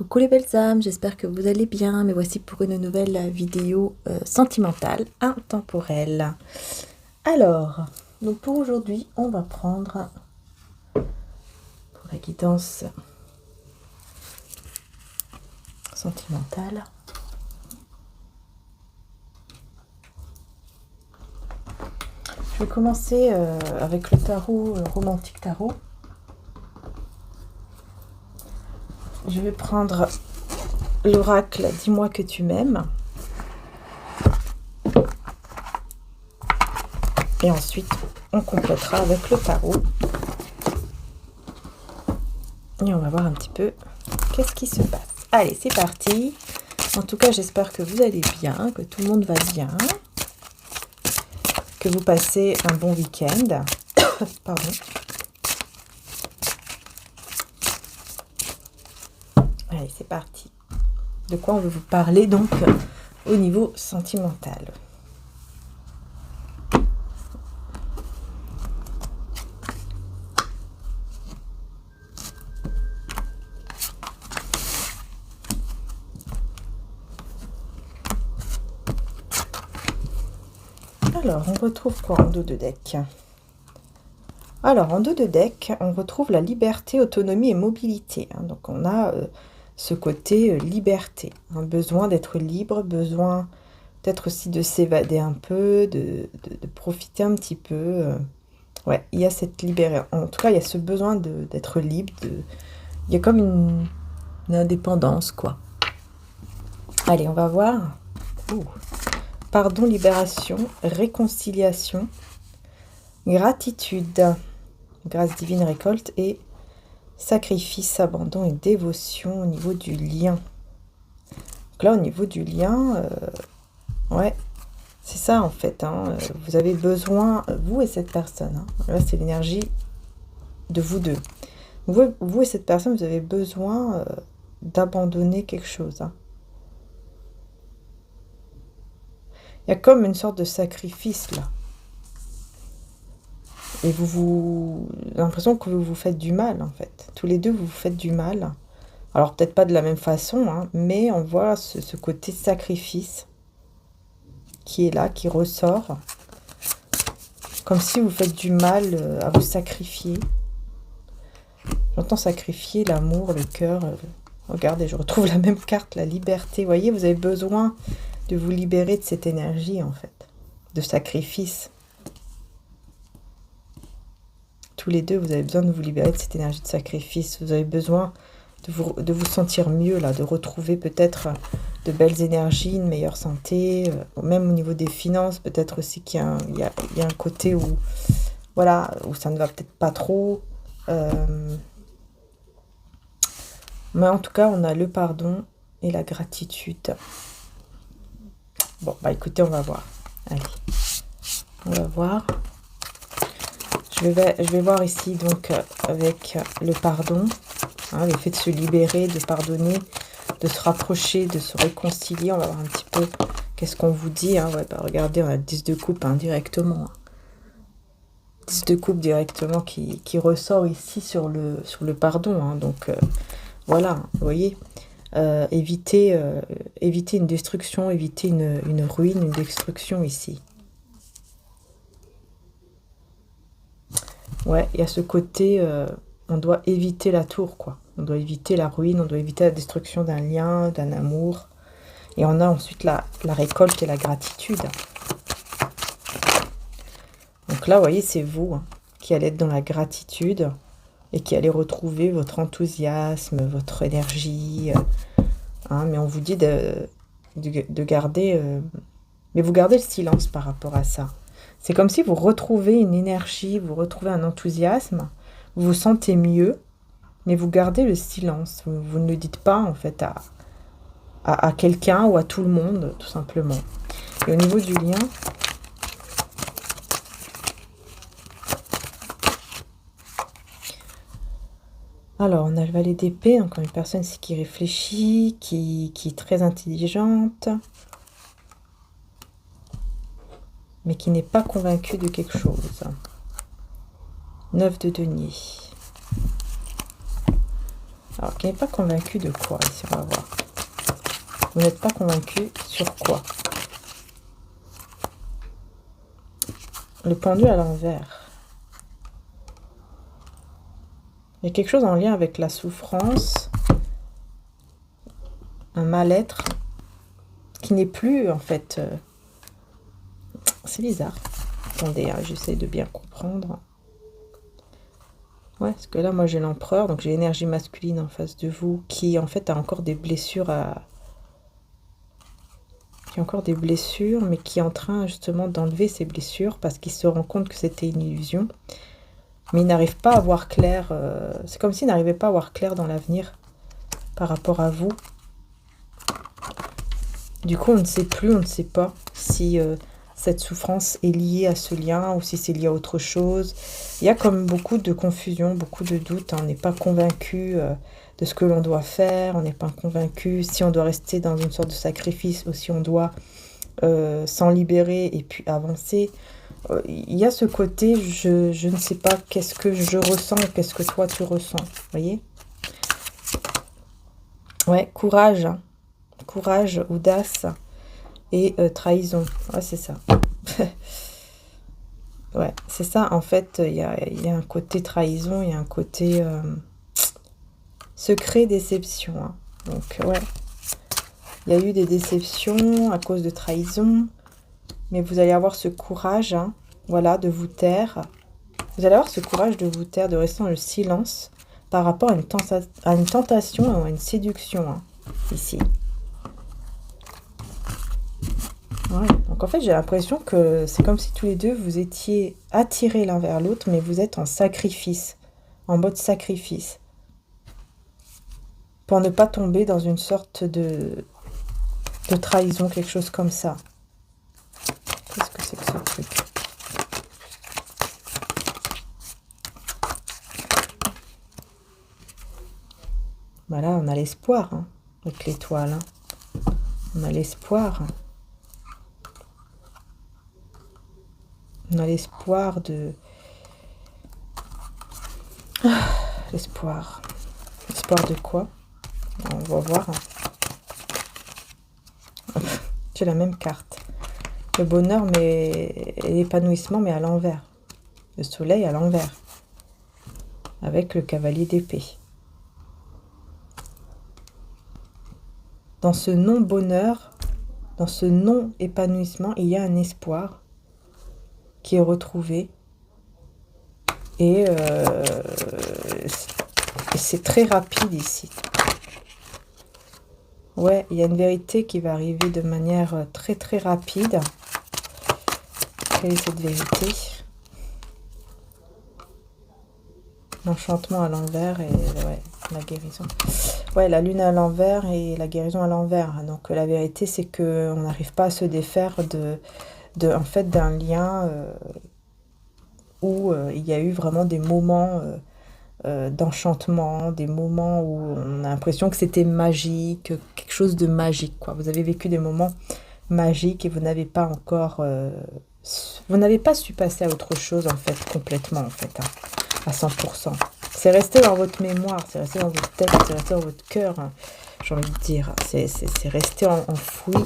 Coucou les belles âmes, j'espère que vous allez bien. Me voici pour une nouvelle vidéo sentimentale, intemporelle. Alors, donc pour aujourd'hui, on va prendre pour la guidance sentimentale. Je vais commencer avec le tarot romantique tarot. Je vais prendre l'oracle « Dis-moi que tu m'aimes ». Et ensuite, on complétera avec le tarot. Et on va voir un petit peu qu'est-ce qui se passe. Allez, c'est parti. En tout cas, j'espère que vous allez bien, que tout le monde va bien. Que vous passez un bon week-end. Pardon. Allez, c'est parti. De quoi on veut vous parler donc au niveau sentimental. Alors, on retrouve quoi en dos de deck? Alors, en dos de deck, on retrouve la liberté, autonomie et mobilité. Donc, on a ce côté liberté, un besoin d'être libre, besoin peut-être aussi de s'évader un peu, de profiter un petit peu. Ouais, il y a cette liberté. En tout cas, il y a ce besoin d'être libre. Il y a comme une indépendance, quoi. Allez, on va voir. Pardon, libération, réconciliation, gratitude, grâce divine, récolte et sacrifice, abandon et dévotion au niveau du lien. Donc là, au niveau du lien, ouais, c'est ça en fait. Vous avez besoin, vous et cette personne. Là, c'est l'énergie de vous deux. Vous et cette personne, vous avez besoin d'abandonner quelque chose. Il y a comme une sorte de sacrifice là. Et l'impression que vous vous faites du mal en fait. Tous les deux, vous vous faites du mal. Alors peut-être pas de la même façon, mais on voit ce côté sacrifice qui est là, qui ressort. Comme si vous faites du mal à vous sacrifier. J'entends sacrifier l'amour, le cœur. Regardez, je retrouve la même carte, la liberté. Vous voyez, vous avez besoin de vous libérer de cette énergie en fait, de sacrifice. Tous les deux, vous avez besoin de vous libérer de cette énergie de sacrifice. Vous avez besoin de vous sentir mieux, là, de retrouver peut-être de belles énergies, une meilleure santé, même au niveau des finances, peut-être aussi qu'il y a un côté où, voilà, où ça ne va peut-être pas trop. Mais en tout cas, on a le pardon et la gratitude. Bon, bah écoutez, on va voir. Allez, on va voir. Je vais voir ici, donc, avec le pardon, le fait de se libérer, de pardonner, de se rapprocher, de se réconcilier. On va voir un petit peu qu'est-ce qu'on vous dit. Ouais, bah, regardez, on a le 10 de coupe directement. 10 de coupe directement qui ressort ici sur le pardon. Donc, voilà, vous voyez. Éviter une destruction, éviter une ruine, une destruction ici. Ouais, il y a ce côté, on doit éviter la tour, quoi. On doit éviter la ruine, on doit éviter la destruction d'un lien, d'un amour. Et on a ensuite la récolte et la gratitude. Donc là, vous voyez, c'est vous qui allez être dans la gratitude et qui allez retrouver votre enthousiasme, votre énergie. Mais on vous dit de garder... mais vous gardez le silence par rapport à ça. C'est comme si vous retrouvez une énergie, vous retrouvez un enthousiasme, vous vous sentez mieux, mais vous gardez le silence. Vous ne le dites pas, en fait, à quelqu'un ou à tout le monde, tout simplement. Et au niveau du lien... Alors, on a le valet d'épée, encore une personne qui réfléchit, qui est très intelligente, mais qui n'est pas convaincue de quelque chose. 9 de denier. Alors, qui n'est pas convaincu de quoi, ici, on va voir. Vous n'êtes pas convaincu sur quoi? Le pendu à l'envers. Il y a quelque chose en lien avec la souffrance, un mal-être, qui n'est plus, en fait... c'est bizarre. Attendez, hein, j'essaie de bien comprendre. Ouais, parce que là, moi, j'ai l'empereur, donc j'ai l'énergie masculine en face de vous, qui, en fait, a encore des blessures à... qui a encore des blessures, mais qui est en train, justement, d'enlever ces blessures, parce qu'il se rend compte que c'était une illusion. Mais il n'arrive pas à voir clair. C'est comme s'il n'arrivait pas à voir clair dans l'avenir par rapport à vous. Du coup, on ne sait plus, on ne sait pas si cette souffrance est liée à ce lien ou si c'est lié à autre chose. Il y a comme beaucoup de confusion, beaucoup de doutes. Hein. On n'est pas convaincu de ce que l'on doit faire. On n'est pas convaincu si on doit rester dans une sorte de sacrifice ou si on doit s'en libérer et puis avancer. Il y a ce côté, je ne sais pas qu'est-ce que je ressens et qu'est-ce que toi tu ressens. Vous voyez? Ouais, courage. Hein. Courage, audace et trahison. Ouais, c'est ça. Ouais, c'est ça. En fait, il y a un côté trahison, il y a un côté secret déception. Hein. Donc, ouais. Il y a eu des déceptions à cause de trahison. Mais vous allez avoir ce courage, hein, voilà, de vous taire. Vous allez avoir ce courage de vous taire, de rester dans le silence par rapport à une tentation ou à une séduction, hein, ici. Ouais. Donc en fait, j'ai l'impression que c'est comme si tous les deux, vous étiez attirés l'un vers l'autre, mais vous êtes en sacrifice, en mode sacrifice. Pour ne pas tomber dans une sorte de trahison, quelque chose comme ça. Qu'est-ce que c'est que ce truc? Voilà, on a l'espoir, hein, avec l'étoile. Hein. On a l'espoir. On a l'espoir de... l'espoir. L'espoir de quoi? On va voir. J'ai la même carte. Le bonheur mais et l'épanouissement, mais à l'envers. Le soleil à l'envers. Avec le cavalier d'épée. Dans ce non-bonheur, dans ce non-épanouissement, il y a un espoir qui est retrouvé. Et c'est très rapide ici. Ouais, il y a une vérité qui va arriver de manière très très rapide. Quelle est cette vérité? L'enchantement à l'envers et ouais, la guérison. Ouais, la lune à l'envers et la guérison à l'envers. Donc la vérité, c'est que on n'arrive pas à se défaire en fait, d'un lien où il y a eu vraiment des moments d'enchantement, des moments où on a l'impression que c'était magique, quelque chose de magique, quoi. Vous avez vécu des moments magiques et vous n'avez pas encore... vous n'avez pas su passer à autre chose, en fait, complètement, en fait, hein, à 100%. C'est resté dans votre mémoire, c'est resté dans votre tête, c'est resté dans votre cœur, hein, j'ai envie de dire. C'est resté enfoui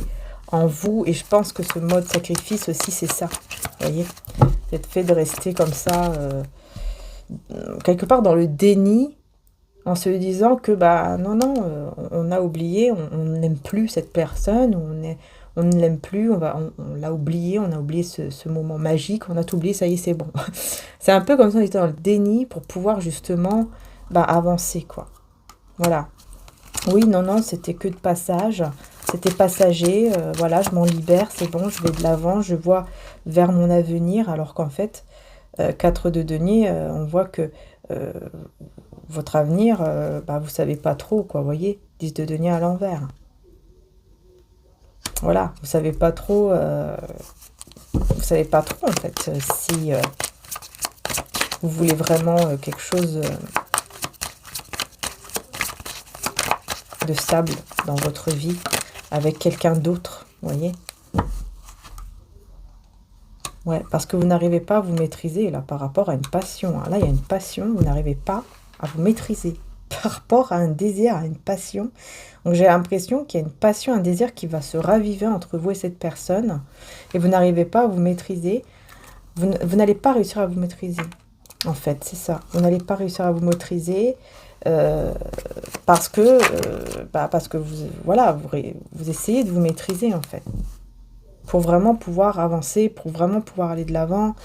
en vous, et je pense que ce mode sacrifice aussi, c'est ça, vous voyez, c'est le fait de rester comme ça... quelque part dans le déni, en se disant que bah non, on a oublié, on n'aime plus cette personne, on ne l'aime plus, on l'a oublié, on a oublié ce moment magique, on a tout oublié, ça y est, c'est bon. C'est un peu comme si on était dans le déni pour pouvoir justement avancer, quoi. Voilà. Oui, non, c'était que de passage, c'était passager, voilà, je m'en libère, c'est bon, je vais de l'avant, je vois vers mon avenir, alors qu'en fait... 4 de denier, on voit que votre avenir, vous savez pas trop, quoi, vous voyez, 10 de denier à l'envers. Voilà, vous savez pas trop, en fait, si vous voulez vraiment quelque chose de stable dans votre vie, avec quelqu'un d'autre, vous voyez. Ouais, parce que vous n'arrivez pas à vous maîtriser, là, par rapport à une passion. Hein. Là, il y a une passion, vous n'arrivez pas à vous maîtriser. par rapport à un désir, à une passion. Donc j'ai l'impression qu'il y a une passion, un désir qui va se raviver entre vous et cette personne. Et vous n'arrivez pas à vous maîtriser. Vous n'allez pas réussir à vous maîtriser. En fait, c'est ça. Vous n'allez pas réussir à vous maîtriser parce que vous, voilà, vous essayez de vous maîtriser, en fait. Pour vraiment pouvoir avancer, pour vraiment pouvoir aller de l'avant.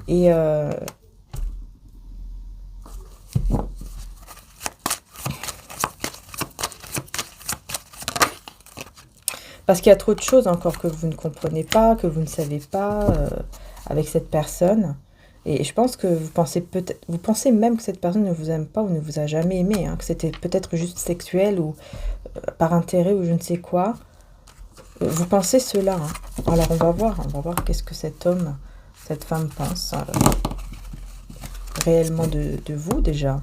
Et parce qu'il y a trop de choses encore que vous ne comprenez pas, que vous ne savez pas avec cette personne. Et je pense que vous pensez même que cette personne ne vous aime pas ou ne vous a jamais aimé, hein, que c'était peut-être juste sexuel ou par intérêt ou je ne sais quoi. Vous pensez cela, hein. Alors on va voir qu'est-ce que cet homme, cette femme pense réellement de vous déjà.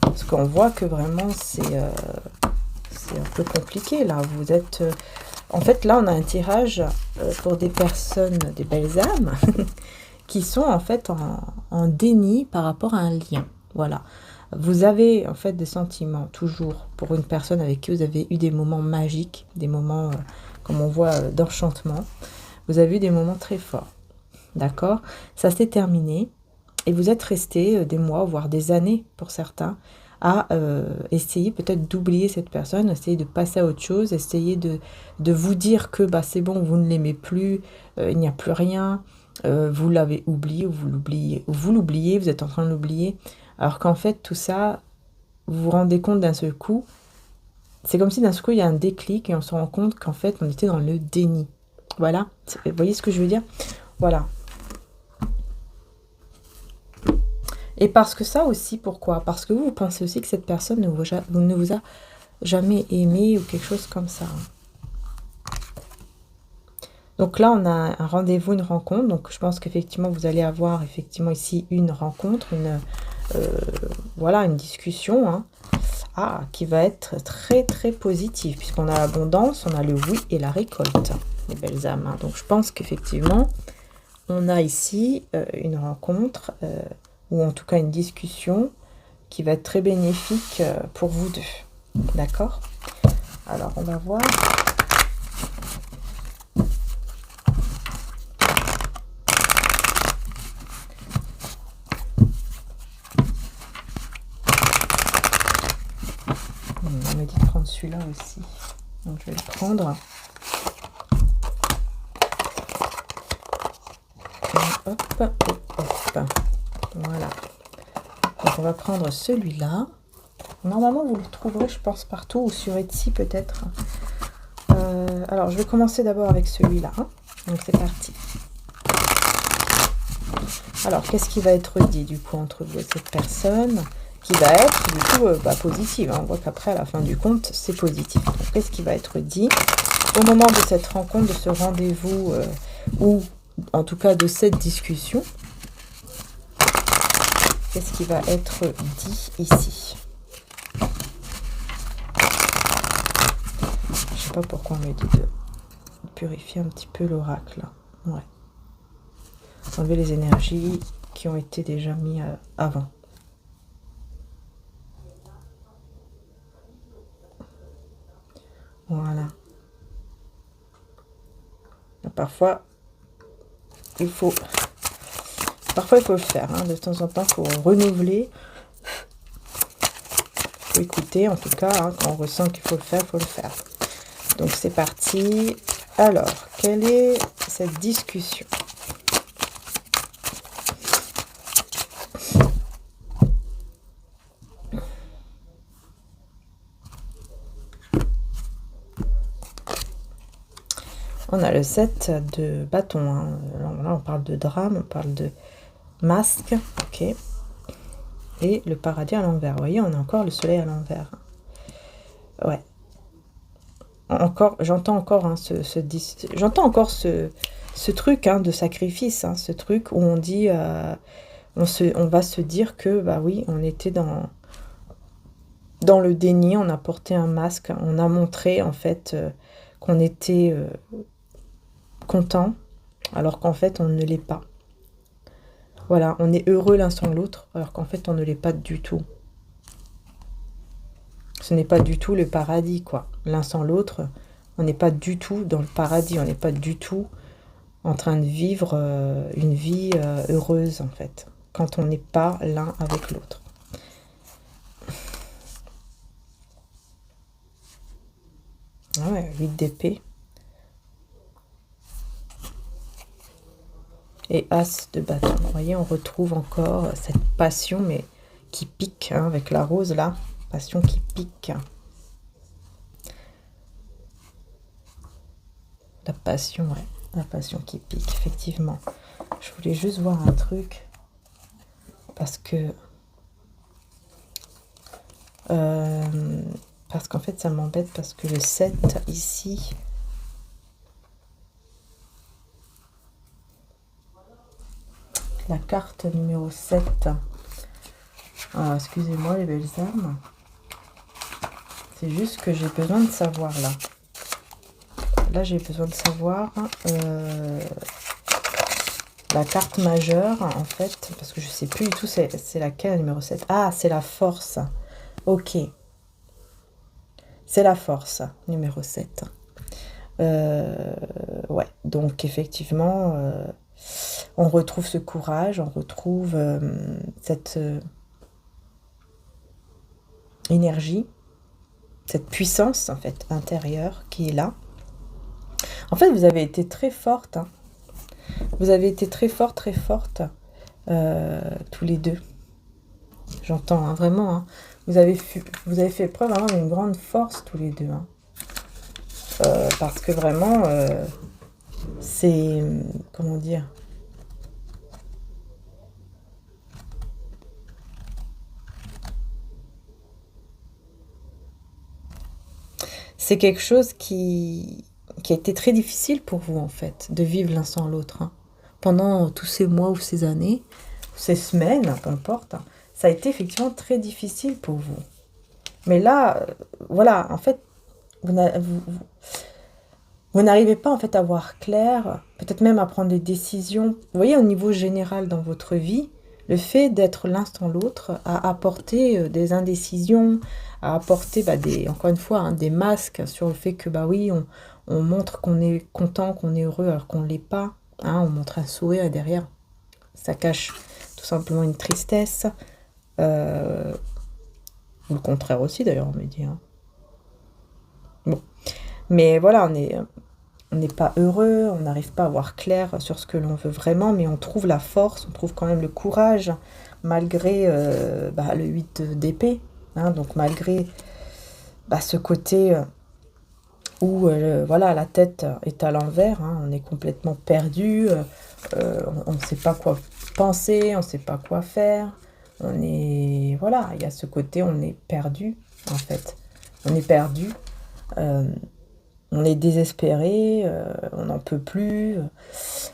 Parce qu'on voit que vraiment c'est un peu compliqué là. Vous êtes... en fait là on a un tirage pour des personnes, des belles âmes, qui sont en fait en déni par rapport à un lien. Voilà. Vous avez en fait des sentiments toujours pour une personne avec qui vous avez eu des moments magiques, des moments, comme on voit, d'enchantement. Vous avez eu des moments très forts. D'accord? Ça s'est terminé et vous êtes resté des mois, voire des années pour certains, à essayer peut-être d'oublier cette personne, essayer de passer à autre chose, essayer de vous dire que bah, c'est bon, vous ne l'aimez plus, il n'y a plus rien, vous l'avez oublié ou vous l'oubliez, vous êtes en train de l'oublier, alors qu'en fait tout ça, vous vous rendez compte d'un seul coup, c'est comme si d'un seul coup il y a un déclic et on se rend compte qu'en fait on était dans le déni. Voilà, vous voyez ce que je veux dire? Voilà. Et parce que ça aussi, pourquoi? Parce que vous pensez aussi que cette personne ne vous a jamais aimé ou quelque chose comme ça. Donc là, on a un rendez-vous, une rencontre. Donc je pense qu'effectivement, vous allez avoir effectivement ici une rencontre, voilà, une discussion, hein, qui va être très très positive, puisqu'on a l'abondance, on a le oui et la récolte, les belles âmes. Hein. Donc je pense qu'effectivement, on a ici une rencontre, ou en tout cas une discussion, qui va être très bénéfique pour vous deux. D'accord? Alors, on va voir. On m'a dit de prendre celui-là aussi. Donc, je vais le prendre. Et hop, hop, hop. Voilà. Donc, on va prendre celui-là. Normalement, vous le trouverez, je pense, partout, ou sur Etsy peut-être. Alors, je vais commencer d'abord avec celui-là. Hein. Donc, c'est parti. Alors, qu'est-ce qui va être dit, du coup, entre vous et cette personne, qui va être, du coup, positive. Hein. On voit qu'après, à la fin du compte, c'est positif. Donc, qu'est-ce qui va être dit au moment de cette rencontre, de ce rendez-vous, ou en tout cas de cette discussion? Qu'est-ce qui va être dit ici? Je sais pas pourquoi on me dit de purifier un petit peu l'oracle. Ouais. Enlever les énergies qui ont été déjà mises avant. Voilà. Parfois, il faut le faire. Hein. De temps en temps, il faut renouveler. Il faut écouter, en tout cas. Hein, quand on ressent qu'il faut le faire, il faut le faire. Donc, c'est parti. Alors, quelle est cette discussion? On a le 7 de bâton. Hein. Là, on parle de drame, on parle de masque. Ok. Et le paradis à l'envers. Vous voyez, on a encore le soleil à l'envers. Ouais. J'entends encore hein, ce truc hein, de sacrifice, hein, ce truc où on dit, on va se dire que, bah oui, on était dans le déni, on a porté un masque, on a montré en fait qu'on était content, alors qu'en fait on ne l'est pas. Voilà, on est heureux l'un sans l'autre, alors qu'en fait on ne l'est pas du tout. Ce n'est pas du tout le paradis, quoi. L'un sans l'autre, on n'est pas du tout dans le paradis. On n'est pas du tout en train de vivre une vie heureuse, en fait. Quand on n'est pas l'un avec l'autre. Ah ouais, 8 d'épée. Et As de bâton. Vous voyez, on retrouve encore cette passion, mais qui pique, hein, avec la rose, là. Passion qui pique. La passion, ouais. La passion qui pique, effectivement. Je voulais juste voir un truc. Parce que... parce qu'en fait, ça m'embête parce que le 7, ici... La carte numéro 7. Ah, excusez-moi les belles âmes. C'est juste que j'ai besoin de savoir là. Là, j'ai besoin de savoir la carte majeure, en fait, parce que je sais plus du tout c'est laquelle, numéro 7. Ah, c'est la force. Ok. C'est la force, numéro 7. Ouais, donc effectivement, on retrouve ce courage, on retrouve cette énergie, cette puissance, en fait, intérieure qui est là. En fait, vous avez été très forte, hein. Vous avez été très forte, tous les deux. J'entends, hein, vraiment. Hein. Vous avez fait preuve vraiment d'une grande force, tous les deux. Hein. Parce que vraiment, c'est... Comment dire ? C'est quelque chose qui a été très difficile pour vous, en fait, de vivre l'un sans l'autre. Hein. Pendant tous ces mois ou ces années, ces semaines, peu importe, hein, ça a été effectivement très difficile pour vous. Mais là, voilà, en fait, vous n'arrivez pas en fait à voir clair, peut-être même à prendre des décisions. Vous voyez, au niveau général dans votre vie, le fait d'être l'un sans l'autre a apporté des indécisions, a apporté, encore une fois, hein, des masques sur le fait que, oui, on montre qu'on est content, qu'on est heureux, alors qu'on ne l'est pas. Hein, on montre un sourire et derrière, ça cache tout simplement une tristesse. Ou le contraire aussi, d'ailleurs, on me dit. Hein. Bon. Mais voilà, on n'est pas heureux, on n'arrive pas à voir clair sur ce que l'on veut vraiment, mais on trouve la force, on trouve quand même le courage, malgré le 8 d'épée. Hein, donc malgré ce côté où voilà, la tête est à l'envers, hein, on est complètement perdu, on ne sait pas quoi penser, on ne sait pas quoi faire. On est... Voilà, il y a ce côté, on est perdu, en fait. On est perdu. On est désespéré, on n'en peut plus.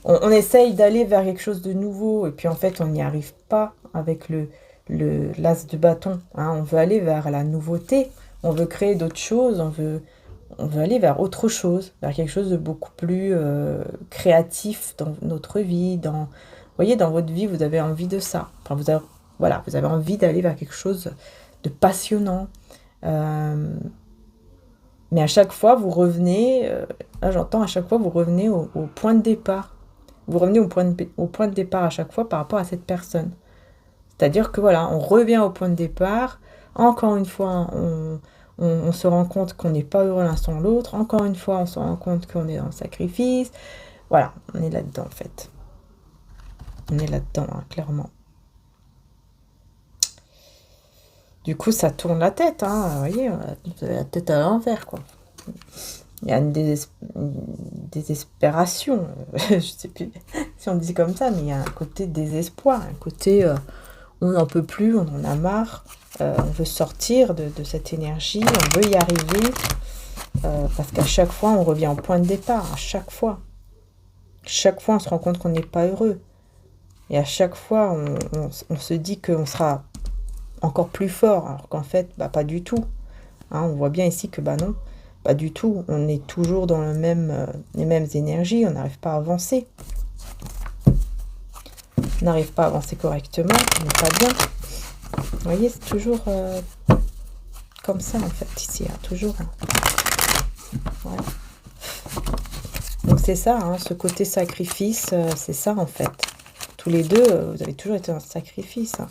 On essaye d'aller vers quelque chose de nouveau, et puis en fait, on n'y arrive pas avec l'as de bâton. Hein. On veut aller vers la nouveauté, on veut créer d'autres choses, on veut aller vers autre chose, vers quelque chose de beaucoup plus créatif dans notre vie. Vous voyez, dans votre vie, vous avez envie de ça. Enfin, vous avez envie d'aller vers quelque chose de passionnant. Mais à chaque fois, vous revenez, là j'entends, à chaque fois, vous revenez au point de départ. Vous revenez au point de départ à chaque fois par rapport à cette personne. C'est-à-dire que voilà, on revient au point de départ. Encore une fois, on se rend compte qu'on n'est pas heureux l'un sans l'autre. Encore une fois, on se rend compte qu'on est dans le sacrifice. Voilà, on est là-dedans en fait. On est là-dedans, hein, clairement. Du coup, ça tourne la tête, hein, vous voyez, vous avez la tête à l'envers, quoi. Il y a une désespération, je ne sais plus si on dit comme ça, mais il y a un côté désespoir, un côté on n'en peut plus, on en a marre, on veut sortir de cette énergie, on veut y arriver, parce qu'à chaque fois, on revient au point de départ, à chaque fois. Chaque fois, on se rend compte qu'on n'est pas heureux. Et à chaque fois, on se dit qu'on sera encore plus fort, alors qu'en fait, pas du tout. Hein, on voit bien ici que non, pas du tout. On est toujours dans les mêmes énergies, on n'arrive pas à avancer. On n'arrive pas à avancer correctement, on n'est pas bien. Vous voyez, c'est toujours comme ça, en fait, ici, hein, toujours. Hein. Voilà. Donc, c'est ça, hein, ce côté sacrifice, c'est ça, en fait. Tous les deux, vous avez toujours été un sacrifice. Hein.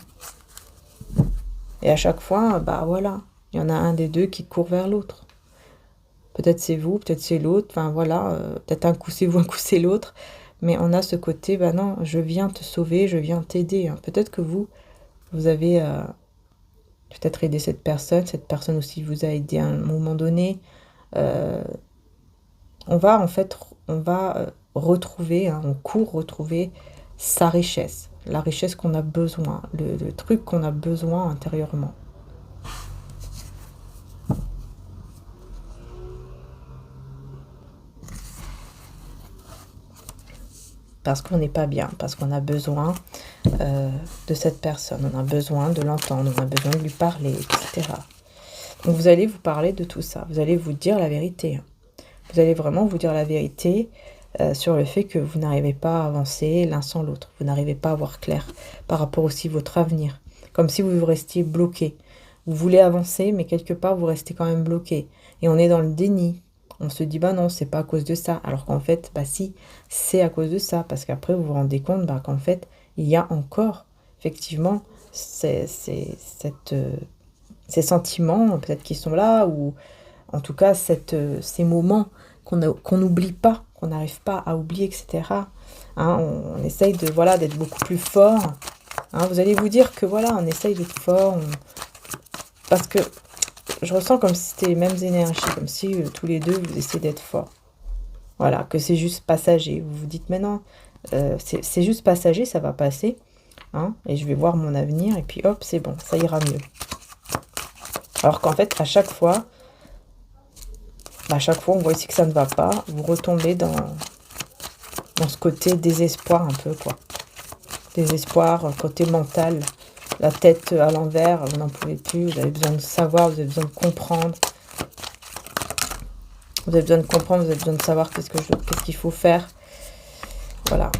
Et à chaque fois, bah voilà, il y en a un des deux qui court vers l'autre. Peut-être c'est vous, peut-être c'est l'autre, enfin voilà, peut-être un coup c'est vous, un coup c'est l'autre. Mais on a ce côté, bah non, je viens te sauver, je viens t'aider. Hein. Peut-être que vous avez peut-être aidé cette personne aussi vous a aidé à un moment donné. On va en fait, retrouver, hein, on court retrouver sa richesse, la richesse qu'on a besoin, le truc qu'on a besoin intérieurement. Parce qu'on n'est pas bien, parce qu'on a besoin de cette personne, on a besoin de l'entendre, on a besoin de lui parler, etc. Donc vous allez vous parler de tout ça, vous allez vous dire la vérité. Hein. Vous allez vraiment vous dire la vérité sur le fait que vous n'arrivez pas à avancer l'un sans l'autre. Vous n'arrivez pas à voir clair par rapport aussi à votre avenir. Comme si vous restiez bloqué. Vous voulez avancer, mais quelque part, vous restez quand même bloqué. Et on est dans le déni. On se dit, bah non, c'est pas à cause de ça. Alors qu'en fait, bah si, c'est à cause de ça. Parce qu'après, vous vous rendez compte bah, qu'en fait, il y a encore, effectivement, ces sentiments, peut-être qui sont là, ou en tout cas, ces moments qu'on n'oublie pas, qu'on n'arrive pas à oublier, etc. Hein, on essaye de voilà d'être beaucoup plus fort. Hein, vous allez vous dire que voilà, on essaye d'être fort. Parce que je ressens comme si c'était les mêmes énergies, comme si tous les deux, vous essayez d'être forts. Voilà, que c'est juste passager. Vous vous dites, mais non, c'est juste passager, ça va passer. Hein, et je vais voir mon avenir, et puis hop, c'est bon, ça ira mieux. Alors qu'en fait, à chaque fois, on voit ici que ça ne va pas. Vous retombez dans ce côté désespoir un peu, quoi. Désespoir, côté mental. La tête à l'envers, vous n'en pouvez plus. Vous avez besoin de savoir, vous avez besoin de comprendre. Vous avez besoin de comprendre, vous avez besoin de savoir qu'est-ce qu'il faut faire. Voilà.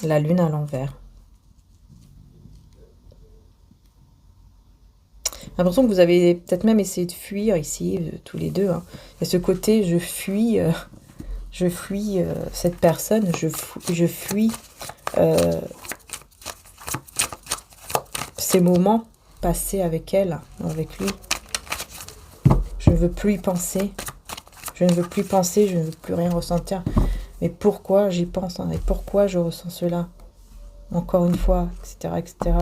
La lune à l'envers. J'ai l'impression que vous avez peut-être même essayé de fuir ici, tous les deux. Hein. Il y a ce côté, je fuis cette personne, je fuis ces moments passés avec elle, avec lui. Je ne veux plus y penser. Je ne veux plus penser, je ne veux plus rien ressentir. Mais pourquoi j'y pense hein, et pourquoi je ressens cela? Encore une fois, etc., etc.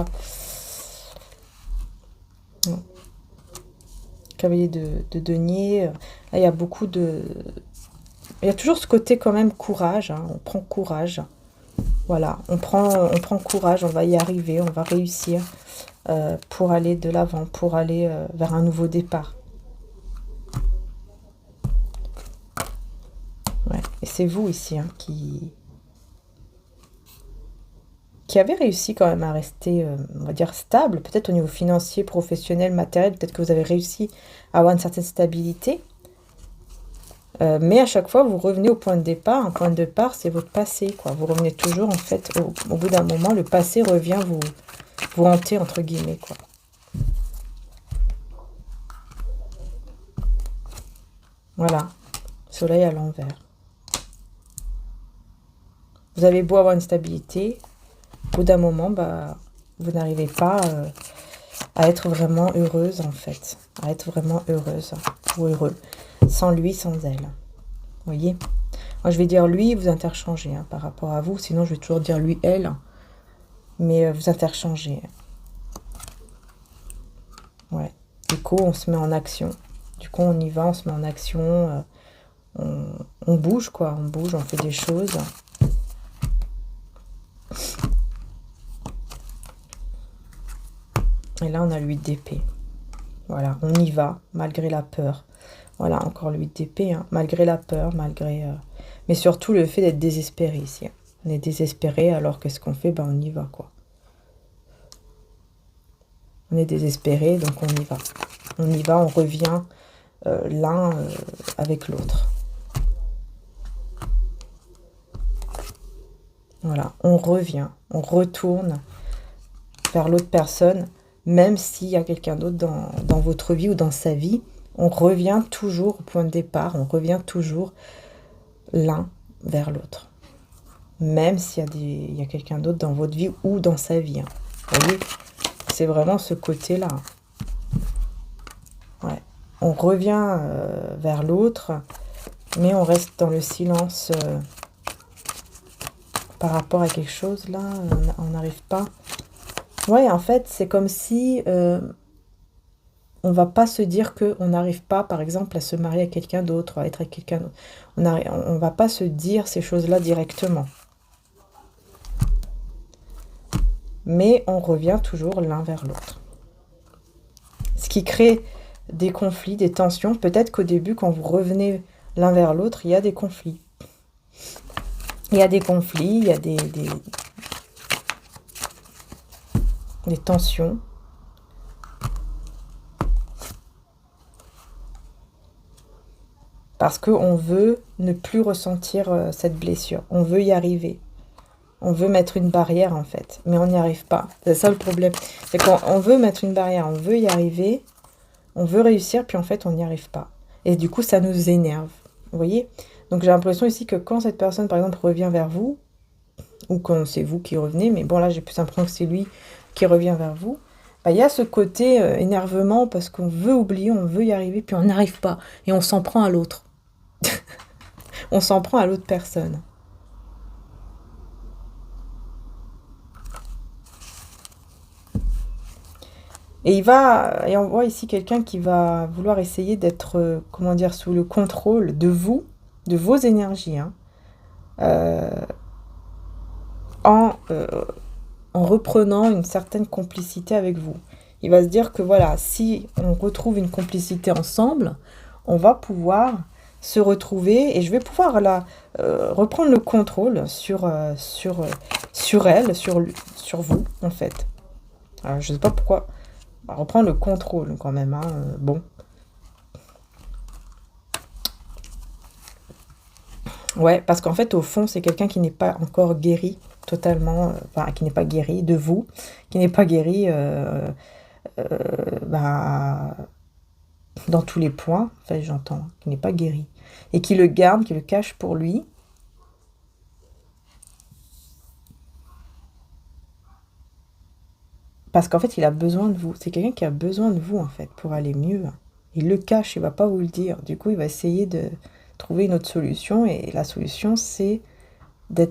Non. Cavalier de denier. Là, il y a beaucoup de... Il y a toujours ce côté quand même courage. Hein. On prend courage. Voilà, on prend courage, on va y arriver, on va réussir pour aller de l'avant, pour aller vers un nouveau départ. Ouais. Et c'est vous ici hein, qui avez réussi quand même à rester, on va dire, stable, peut-être au niveau financier, professionnel, matériel, peut-être que vous avez réussi à avoir une certaine stabilité. Mais à chaque fois, vous revenez au point de départ. Un point de départ, c'est votre passé, quoi. Vous revenez toujours, en fait, au bout d'un moment, le passé revient vous hanter, entre guillemets, quoi. Voilà. Soleil à l'envers. Vous avez beau avoir une stabilité, au bout d'un moment, bah, vous n'arrivez pas à être vraiment heureuse, en fait. À être vraiment heureuse ou heureux. Sans lui, sans elle. Vous voyez? Moi, je vais dire lui, vous interchangez hein, par rapport à vous. Sinon, je vais toujours dire lui, elle. Mais vous interchangez. Ouais. Du coup, on se met en action. Du coup, on y va, on se met en action. On bouge, quoi. On bouge, on fait des choses. Et là, on a l'huile d'épée. Voilà, on y va, malgré la peur. Voilà, encore l'huile d'épée, hein, malgré la peur, malgré... Mais surtout le fait d'être désespéré ici. On est désespéré, alors qu'est-ce qu'on fait? Ben, on y va, quoi. On est désespéré, donc on y va. On y va, on revient l'un avec l'autre. Voilà, on revient, on retourne vers l'autre personne, même s'il y a quelqu'un d'autre dans votre vie ou dans sa vie. On revient toujours au point de départ, on revient toujours l'un vers l'autre. Même s'il y a quelqu'un d'autre dans votre vie ou dans sa vie. Hein. Vous voyez, c'est vraiment ce côté-là. Ouais. On revient vers l'autre, mais on reste dans le silence par rapport à quelque chose. Là, on n'arrive pas. Ouais, en fait, c'est comme si on va pas se dire qu'on n'arrive pas, par exemple, à se marier avec quelqu'un d'autre, à être avec quelqu'un d'autre. On va pas se dire ces choses-là directement. Mais on revient toujours l'un vers l'autre. Ce qui crée des conflits, des tensions. Peut-être qu'au début, quand vous revenez l'un vers l'autre, il y a des conflits. Il y a des conflits, il y a des tensions. Parce qu'on veut ne plus ressentir cette blessure. On veut y arriver. On veut mettre une barrière, en fait. Mais on n'y arrive pas. C'est ça le problème. C'est qu'on veut mettre une barrière, on veut y arriver, on veut réussir, puis en fait, on n'y arrive pas. Et du coup, ça nous énerve. Vous voyez? Donc, j'ai l'impression ici que quand cette personne, par exemple, revient vers vous, ou quand c'est vous qui revenez, mais bon, là, j'ai plus l'impression que c'est lui qui revient vers vous, bah, il y a ce côté énervement parce qu'on veut oublier, on veut y arriver, puis on n'arrive pas. Et on s'en prend à l'autre. On s'en prend à l'autre personne. Et on voit ici quelqu'un qui va vouloir essayer d'être, comment dire, sous le contrôle de vous, de vos énergies, hein, en reprenant une certaine complicité avec vous. Il va se dire que voilà, si on retrouve une complicité ensemble, on va pouvoir se retrouver et je vais pouvoir reprendre le contrôle sur elle, sur vous, en fait. Alors, je ne sais pas pourquoi. On va reprendre le contrôle quand même. Hein, bon. Ouais, parce qu'en fait, au fond, c'est quelqu'un qui n'est pas encore guéri totalement, enfin, qui n'est pas guéri de vous, qui n'est pas guéri dans tous les points, enfin, j'entends, qui n'est pas guéri, et qui le garde, qui le cache pour lui. Parce qu'en fait, il a besoin de vous. C'est quelqu'un qui a besoin de vous, en fait, pour aller mieux. Il le cache, il va pas vous le dire. Du coup, il va essayer de trouver une autre solution. Et la solution, c'est de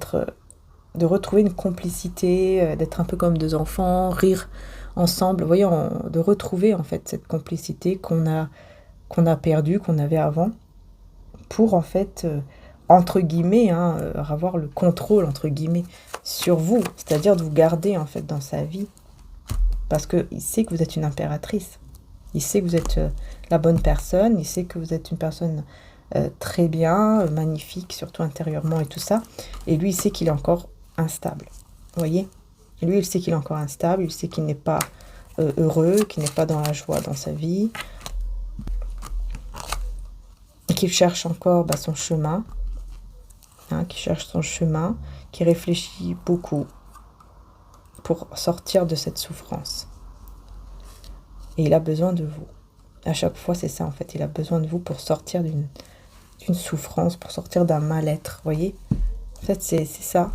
retrouver une complicité, d'être un peu comme deux enfants, rire ensemble. Vous voyez, de retrouver, en fait, cette complicité qu'on a perdue, qu'on avait avant, pour, en fait, entre guillemets, hein, avoir le contrôle, entre guillemets, sur vous. C'est-à-dire de vous garder, en fait, dans sa vie. Parce qu'il sait que vous êtes une impératrice. Il sait que vous êtes la bonne personne. Il sait que vous êtes une personne très bien, magnifique, surtout intérieurement et tout ça. Et lui, il sait qu'il est encore instable. Vous voyez? Lui, il sait qu'il est encore instable. Il sait qu'il n'est pas heureux, qu'il n'est pas dans la joie dans sa vie. Et qu'il cherche encore son chemin. Hein, qu'il cherche son chemin. Qu'il réfléchit beaucoup pour sortir de cette souffrance. Et il a besoin de vous. À chaque fois, c'est ça, en fait. Il a besoin de vous pour sortir d'une souffrance, pour sortir d'un mal-être, vous voyez? En fait, c'est ça.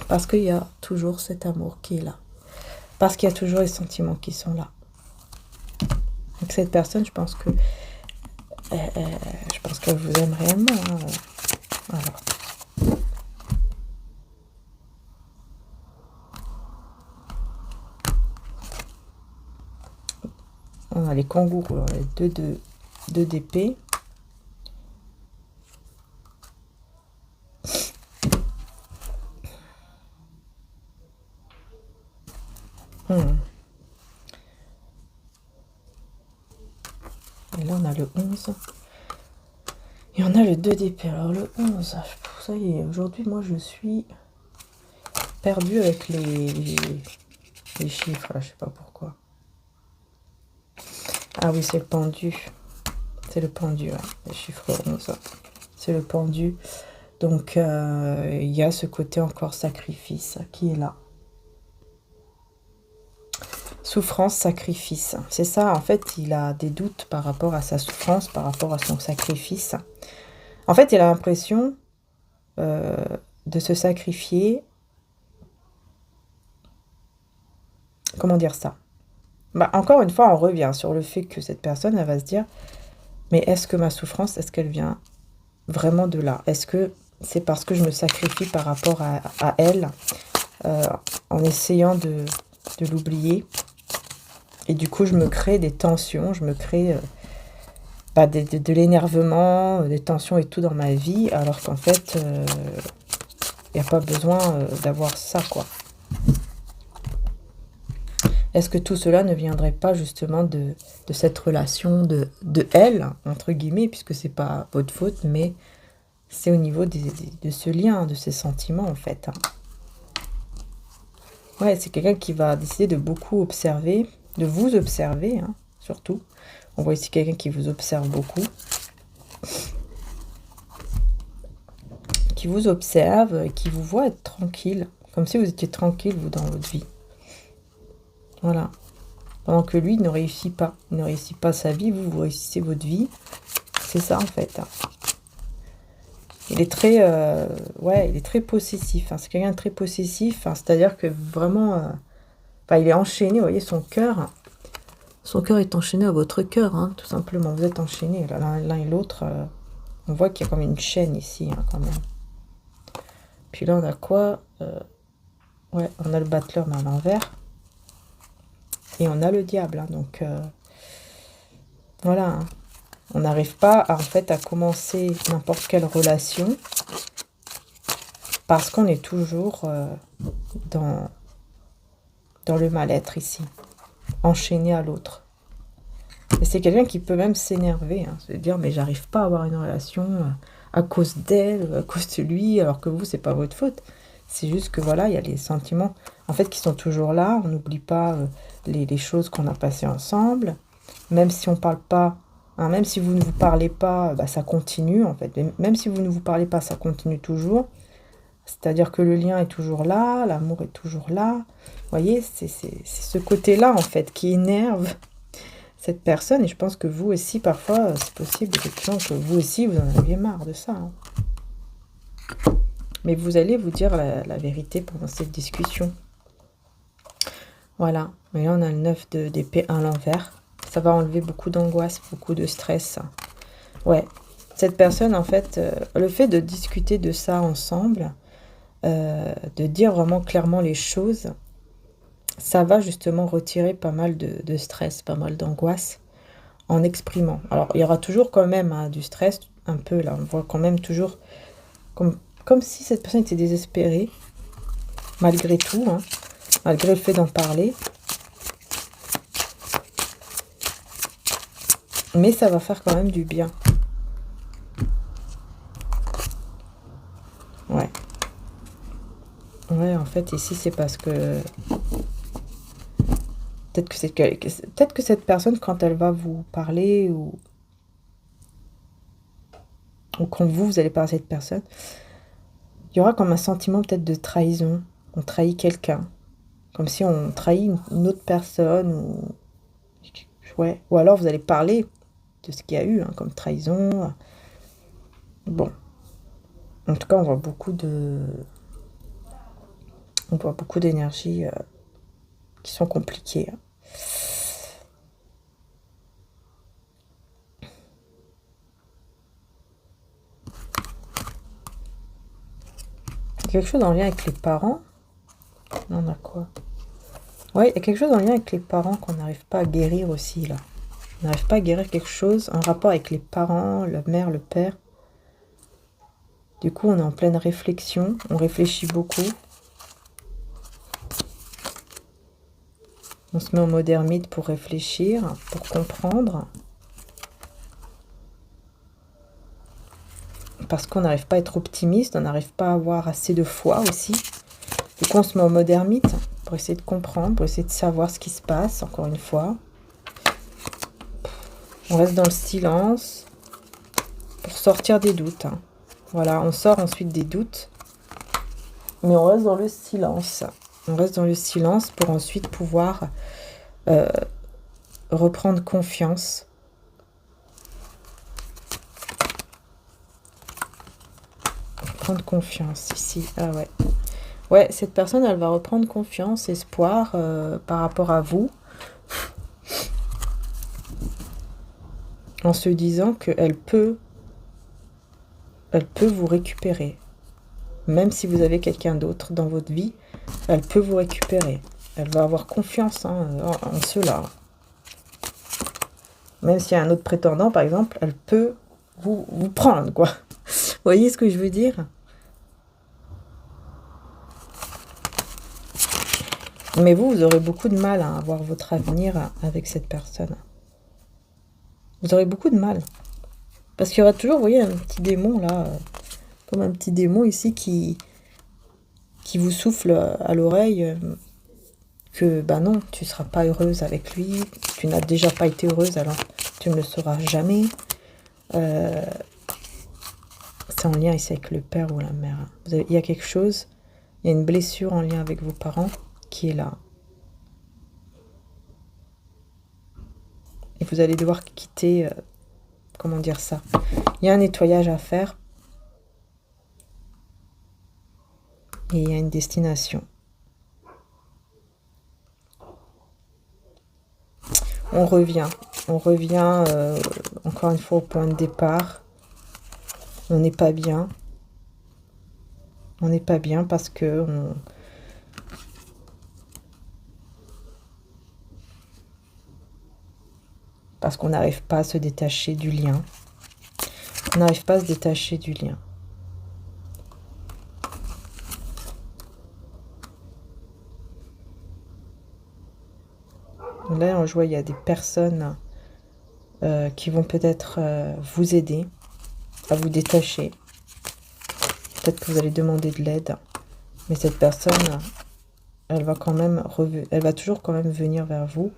Parce qu'il y a toujours cet amour qui est là. Parce qu'il y a toujours les sentiments qui sont là. Donc cette personne, je pense qu'elle vous aime réellement. Hein. Alors. On a les kangourous, les deux d'épée. Et là, on a le 11. Et on a le 2 d'épée. Alors, le 11, ça y est, aujourd'hui, moi, je suis perdue avec les chiffres, là, je sais pas pourquoi. Ah oui, c'est le pendu. C'est le pendu, ouais. Les chiffres 11. C'est le pendu. Donc, il y a ce côté encore sacrifice qui est là. Souffrance, sacrifice. C'est ça, en fait, il a des doutes par rapport à sa souffrance, par rapport à son sacrifice. En fait, il a l'impression de se sacrifier. Comment dire ça? Bah, encore une fois, on revient sur le fait que cette personne, elle va se dire, mais est-ce que ma souffrance, est-ce qu'elle vient vraiment de là? Est-ce que c'est parce que je me sacrifie par rapport à elle, en essayant de l'oublier? Et du coup, je me crée des tensions, je me crée de l'énervement, des tensions et tout dans ma vie, alors qu'en fait, il n'y a pas besoin d'avoir ça, quoi. Est-ce que tout cela ne viendrait pas justement de cette relation de elle, entre guillemets, puisque c'est pas votre faute, mais c'est au niveau de ce lien, de ces sentiments, en fait. Ouais, c'est quelqu'un qui va décider de beaucoup observer, de vous observer, hein, surtout. On voit ici quelqu'un qui vous observe beaucoup. Qui vous observe, qui vous voit être tranquille. Comme si vous étiez tranquille, vous, dans votre vie. Voilà. Pendant que lui, il ne réussit pas. Il ne réussit pas sa vie, vous réussissez votre vie. C'est ça, en fait. Il est très, ouais, il est très possessif. Hein. C'est quelqu'un de très possessif. Hein. C'est-à-dire que vraiment, il est enchaîné. Vous voyez, son cœur est enchaîné à votre cœur, hein, tout simplement. Vous êtes enchaînés l'un et l'autre. On voit qu'il y a comme une chaîne ici, hein, quand même. Puis là, on a quoi? Ouais, on a le battleur mais à l'envers. Et on a le diable. Hein, donc, voilà. Hein. On n'arrive pas, en fait, à commencer n'importe quelle relation parce qu'on est toujours dans le mal-être ici, enchaîné à l'autre. Et c'est quelqu'un qui peut même s'énerver, hein, se dire mais j'arrive pas à avoir une relation à cause d'elle, à cause de lui, alors que vous, c'est pas votre faute. C'est juste que voilà, il y a les sentiments en fait qui sont toujours là. On n'oublie pas les choses qu'on a passées ensemble, même si on parle pas. Hein, même si vous ne vous parlez pas, ça continue en fait. Même si vous ne vous parlez pas, ça continue toujours. C'est-à-dire que le lien est toujours là, l'amour est toujours là. Vous voyez, c'est ce côté-là en fait qui énerve cette personne. Et je pense que vous aussi, parfois, c'est possible effectivement que vous aussi, vous en aviez marre de ça. Hein. Mais vous allez vous dire la vérité pendant cette discussion. Voilà. Et là, on a le 9 d'épée à l'envers. Ça va enlever beaucoup d'angoisse, beaucoup de stress. Ouais, cette personne, en fait, le fait de discuter de ça ensemble, de dire vraiment clairement les choses, ça va justement retirer pas mal de stress, pas mal d'angoisse en exprimant. Alors, il y aura toujours quand même du stress, un peu là, on voit quand même toujours comme si cette personne était désespérée, malgré tout, hein, malgré le fait d'en parler. Mais ça va faire quand même du bien. Ouais. Ouais, en fait, ici, c'est parce que... Peut-être que cette personne, quand elle va vous parler, ou quand vous allez parler à cette personne, il y aura comme un sentiment peut-être de trahison. On trahit quelqu'un. Comme si on trahit une autre personne. Ouais. Ou alors, vous allez parler de ce qu'il y a eu, hein, comme trahison. Bon. En tout cas, on voit beaucoup d'énergies qui sont compliquées. Hein. Quelque chose en lien avec les parents. On a quoi? Ouais, il y a quelque chose en lien avec les parents qu'on n'arrive pas à guérir aussi, là. On n'arrive pas à guérir quelque chose en rapport avec les parents, la mère, le père. Du coup, on est en pleine réflexion. On réfléchit beaucoup. On se met en mode ermite pour réfléchir, pour comprendre. Parce qu'on n'arrive pas à être optimiste, on n'arrive pas à avoir assez de foi aussi. Du coup, on se met en mode ermite pour essayer de comprendre, pour essayer de savoir ce qui se passe, encore une fois. On reste dans le silence pour sortir des doutes. Hein. Voilà, on sort ensuite des doutes, mais on reste dans le silence. On reste dans le silence pour ensuite pouvoir reprendre confiance. Reprendre confiance ici. Ah ouais. Ouais, cette personne, elle va reprendre confiance, espoir par rapport à vous. En se disant qu'elle peut vous récupérer. Même si vous avez quelqu'un d'autre dans votre vie, elle peut vous récupérer. Elle va avoir confiance en cela. Même s'il y a un autre prétendant, par exemple, elle peut vous prendre, quoi. Vous voyez ce que je veux dire? Mais vous aurez beaucoup de mal à avoir votre avenir avec cette personne. Vous aurez beaucoup de mal. Parce qu'il y aura toujours, vous voyez, un petit démon, là, comme un petit démon ici qui vous souffle à l'oreille que, bah non, tu ne seras pas heureuse avec lui, tu n'as déjà pas été heureuse, alors tu ne le seras jamais. C'est en lien ici avec le père ou la mère. Il y a quelque chose, il y a une blessure en lien avec vos parents qui est là. Et vous allez devoir quitter, comment dire ça, il y a un nettoyage à faire. Et il y a une destination. On revient encore une fois au point de départ. On n'est pas bien. On n'est pas bien parce que qu'on n'arrive pas à se détacher du lien. On n'arrive pas à se détacher du lien. Là, je vois, il y a des personnes qui vont peut-être vous aider à vous détacher. Peut-être que vous allez demander de l'aide. Mais cette personne, elle va toujours quand même venir vers vous.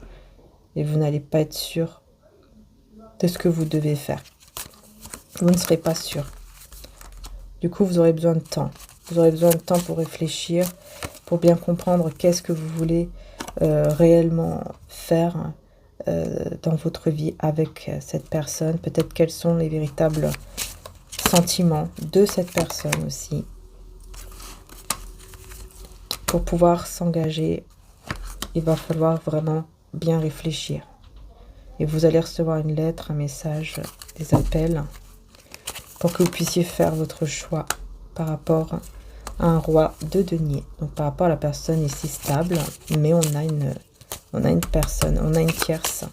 Et vous n'allez pas être sûr de ce que vous devez faire. Vous ne serez pas sûr. Du coup, vous aurez besoin de temps. Vous aurez besoin de temps pour réfléchir, pour bien comprendre qu'est-ce que vous voulez réellement faire dans votre vie avec cette personne. Peut-être quels sont les véritables sentiments de cette personne aussi. Pour pouvoir s'engager, il va falloir vraiment bien réfléchir. Et vous allez recevoir une lettre, un message, des appels, pour que vous puissiez faire votre choix par rapport à un roi de denier. Donc par rapport à la personne ici stable, mais on a une personne, on a une tierce.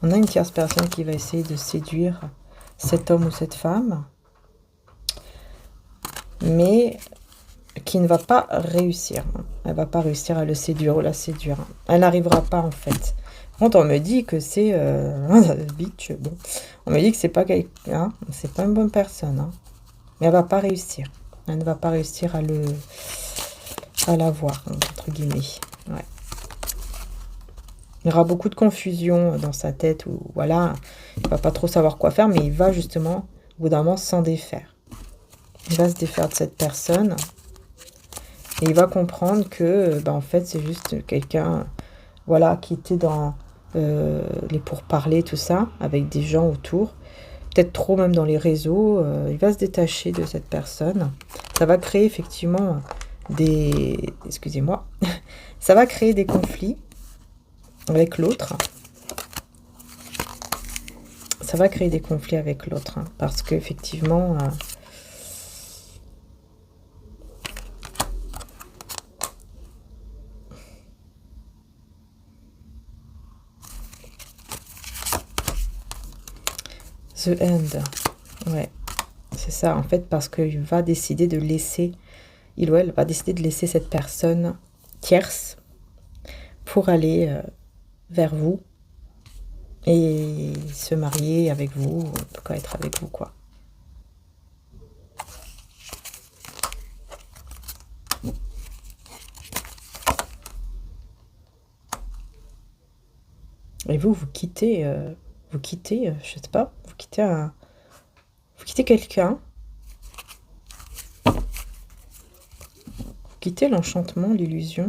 On a une tierce personne qui va essayer de séduire cet homme ou cette femme, mais qui ne va pas réussir. Elle ne va pas réussir à le séduire ou la séduire. Elle n'arrivera pas en fait. Quand on me dit que c'est bitch, bon, on me dit que c'est pas quelqu'un, c'est pas une bonne personne, hein. Mais elle va pas réussir. Elle ne va pas réussir à l'avoir, entre guillemets. Ouais. Il y aura beaucoup de confusion dans sa tête, ou voilà, il va pas trop savoir quoi faire, mais il va justement, au bout d'un moment, s'en défaire. Il va se défaire de cette personne, et il va comprendre que, en fait, c'est juste quelqu'un, voilà, qui était dans les pourparlers, tout ça, avec des gens autour, peut-être trop même dans les réseaux. Il va se détacher de cette personne. Ça va créer effectivement excusez-moi, ça va créer des conflits avec l'autre. Ça va créer des conflits avec l'autre, hein, parce qu'effectivement, The End, ouais, c'est ça, en fait, parce qu'il va décider de laisser, il ou elle va décider de laisser cette personne tierce pour aller vers vous et se marier avec vous, en tout cas être avec vous, quoi. Et vous quittez, je sais pas, vous quittez quelqu'un, vous quittez l'enchantement, l'illusion,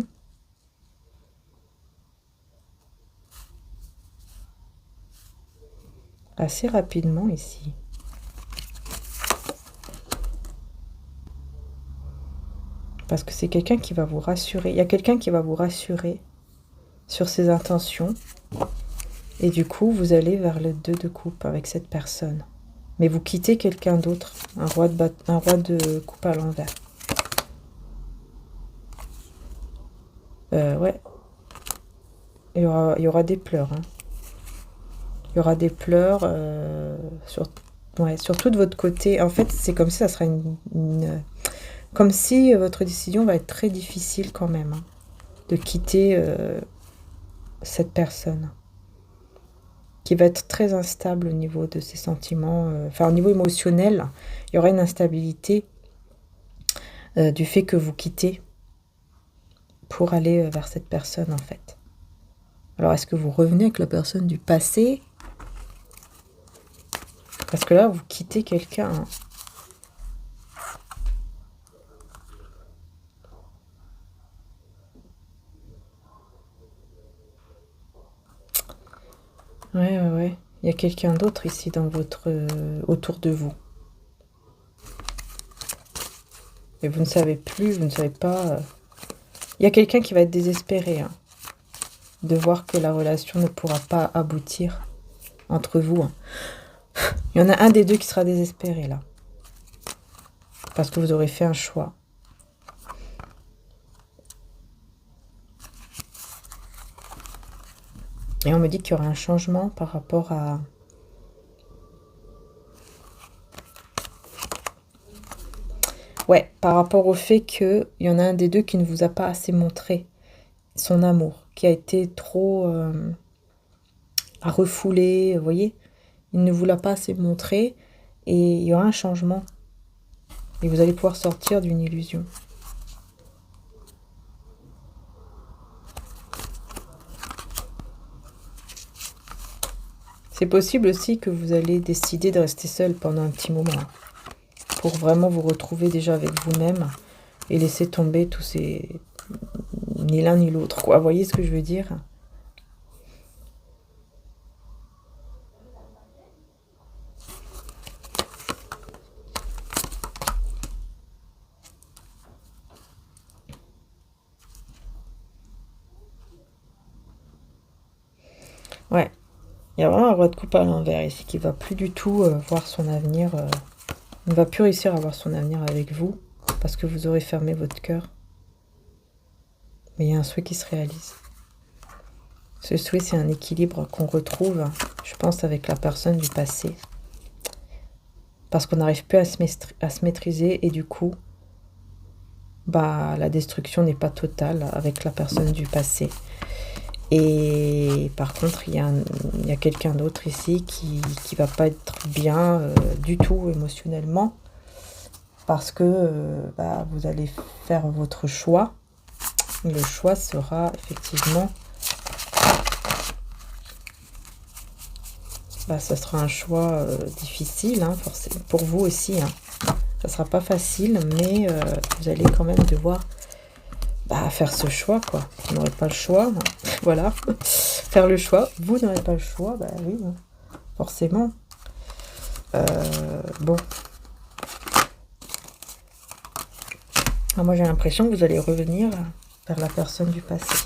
assez rapidement ici. Parce que c'est quelqu'un qui va vous rassurer. Il y a quelqu'un qui va vous rassurer sur ses intentions. Et du coup, vous allez vers le 2 de coupe avec cette personne. Mais vous quittez quelqu'un d'autre. Un roi de coupe à l'envers. Ouais. Il y aura des pleurs. Hein. Il y aura des pleurs surtout de votre côté. En fait, c'est comme si ça sera comme si votre décision va être très difficile quand même. Hein, de quitter cette personne. Qui va être très instable au niveau de ses sentiments. Enfin, au niveau émotionnel, il y aura une instabilité du fait que vous quittez pour aller vers cette personne, en fait. Alors, est-ce que vous revenez avec la personne du passé? Parce que là, vous quittez quelqu'un. Hein. Ouais. Il y a quelqu'un d'autre ici dans autour de vous. Et vous ne savez plus, vous ne savez pas... Il y a quelqu'un qui va être désespéré hein, de voir que la relation ne pourra pas aboutir entre vous. Hein. Il y en a un des deux qui sera désespéré là. Parce que vous aurez fait un choix. Et on me dit qu'il y aura un changement par rapport à... Ouais, par rapport au fait qu'il y en a un des deux qui ne vous a pas assez montré son amour, qui a été trop à refouler, vous voyez. Il ne vous l'a pas assez montré et il y aura un changement. Et vous allez pouvoir sortir d'une illusion. C'est possible aussi que vous allez décider de rester seul pendant un petit moment. Pour vraiment vous retrouver déjà avec vous-même et laisser tomber tous ces... Ni l'un ni l'autre, quoi. Vous voyez ce que je veux dire ? Ouais. Il y a vraiment un roi de coupe à l'envers ici qui va plus du tout voir son avenir. Ne va plus réussir à voir son avenir avec vous parce que vous aurez fermé votre cœur. Mais il y a un souhait qui se réalise. Ce souhait, c'est un équilibre qu'on retrouve, je pense, avec la personne du passé. Parce qu'on n'arrive plus à se maîtriser et du coup, bah, la destruction n'est pas totale avec la personne du passé. Et par contre, il y a quelqu'un d'autre ici qui va pas être bien du tout émotionnellement parce que bah, vous allez faire votre choix. Le choix sera effectivement... Bah, ça sera un choix difficile, hein, forcément, pour vous aussi. Hein. Ça sera pas facile, mais vous allez quand même devoir faire ce choix, quoi. Vous n'aurez pas le choix, hein. Voilà. Faire le choix, vous n'aurez pas le choix, bah oui, hein. Forcément. Bon. Alors, moi, j'ai l'impression que vous allez revenir vers la personne du passé.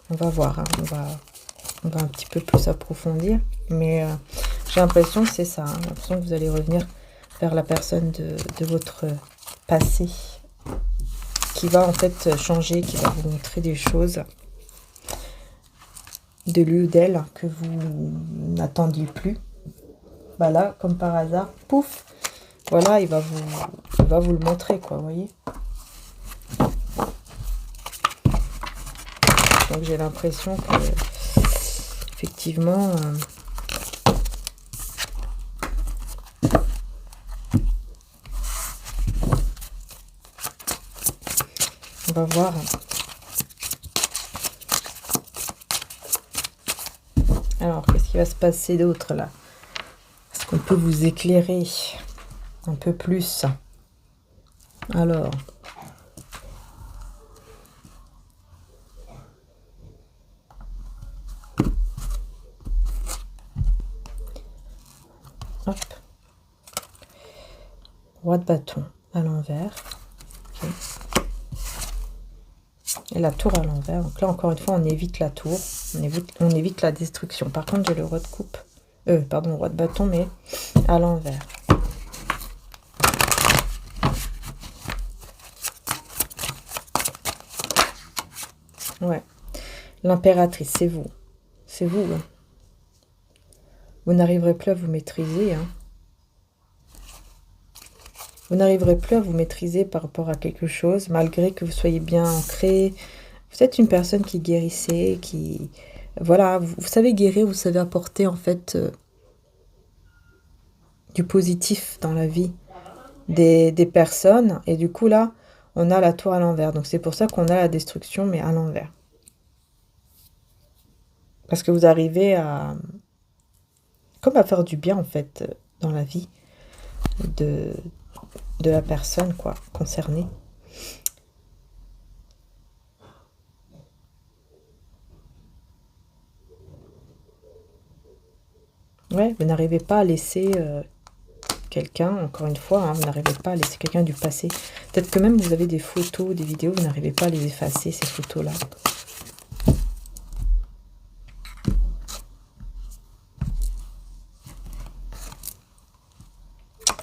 On va voir, hein. On va un petit peu plus approfondir, mais j'ai l'impression que c'est ça. Hein. J'ai l'impression que vous allez revenir vers la personne de votre passé qui va en fait changer, qui va vous montrer des choses de lui ou d'elle que vous n'attendiez plus. Bah là, comme par hasard, pouf, voilà, il va vous le montrer, quoi, vous voyez. Donc j'ai l'impression que effectivement on va voir. Alors, qu'est-ce qui va se passer d'autre là? Est-ce qu'on peut vous éclairer un peu plus? Alors, Roi de bâton à l'envers. Okay. Et la tour à l'envers. Donc là, encore une fois, on évite la tour. On évite la destruction. Par contre, j'ai le roi de coupe. Pardon, roi de bâton, mais à l'envers. Ouais. L'impératrice, c'est vous. C'est vous. Hein. Vous n'arriverez plus à vous maîtriser. Hein. Vous n'arriverez plus à vous maîtriser par rapport à quelque chose, malgré que vous soyez bien ancré. Vous êtes une personne qui guérissait, qui... Voilà, vous savez guérir, vous savez apporter en fait du positif dans la vie des personnes. Et du coup, là, on a la tour à l'envers. Donc, c'est pour ça qu'on a la destruction, mais à l'envers. Parce que vous arrivez à... Comme à faire du bien, en fait, dans la vie de la personne, quoi, concernée. Ouais, vous n'arrivez pas à laisser quelqu'un, encore une fois, hein, vous n'arrivez pas à laisser quelqu'un du passé. Peut-être que même vous avez des photos, des vidéos, vous n'arrivez pas à les effacer, ces photos-là.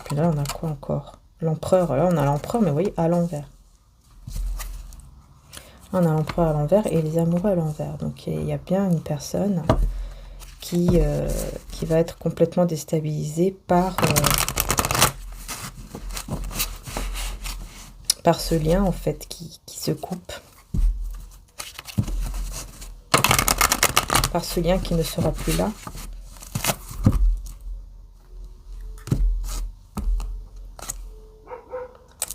Puis là, on a quoi encore? L'empereur. Là, on a l'empereur, mais vous voyez, à l'envers. On a l'empereur à l'envers et les amoureux à l'envers. Donc, il y a bien une personne qui va être complètement déstabilisée par ce lien, en fait, qui se coupe. Par ce lien qui ne sera plus là.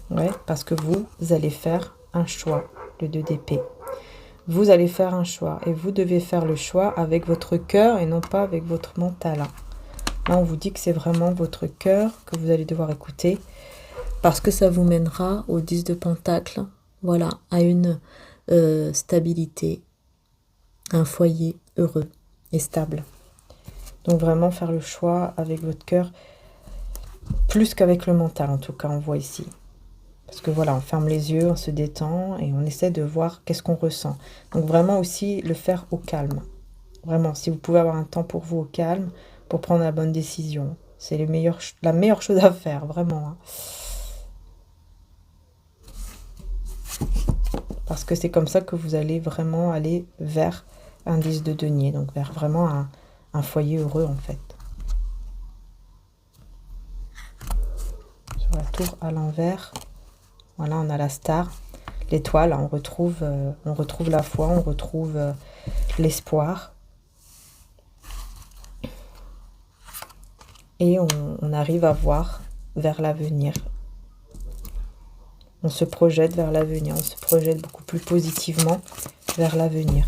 Ouais, parce que vous allez faire un choix, le 2 d'épée. Vous allez faire un choix et vous devez faire le choix avec votre cœur et non pas avec votre mental. Là, on vous dit que c'est vraiment votre cœur que vous allez devoir écouter parce que ça vous mènera au 10 de Pentacle, voilà, à une stabilité, un foyer heureux et stable. Donc vraiment faire le choix avec votre cœur plus qu'avec le mental, en tout cas, on voit ici. Parce que voilà, on ferme les yeux, on se détend et on essaie de voir qu'est-ce qu'on ressent. Donc vraiment aussi le faire au calme. Vraiment, si vous pouvez avoir un temps pour vous au calme, pour prendre la bonne décision. C'est la meilleure chose à faire, vraiment. Hein. Parce que c'est comme ça que vous allez vraiment aller vers un 10 de denier. Donc vers vraiment un foyer heureux en fait. Sur la tour à l'envers. Voilà, on a la star, l'étoile, on retrouve la foi, on retrouve l'espoir. Et on arrive à voir vers l'avenir. On se projette vers l'avenir, on se projette beaucoup plus positivement vers l'avenir.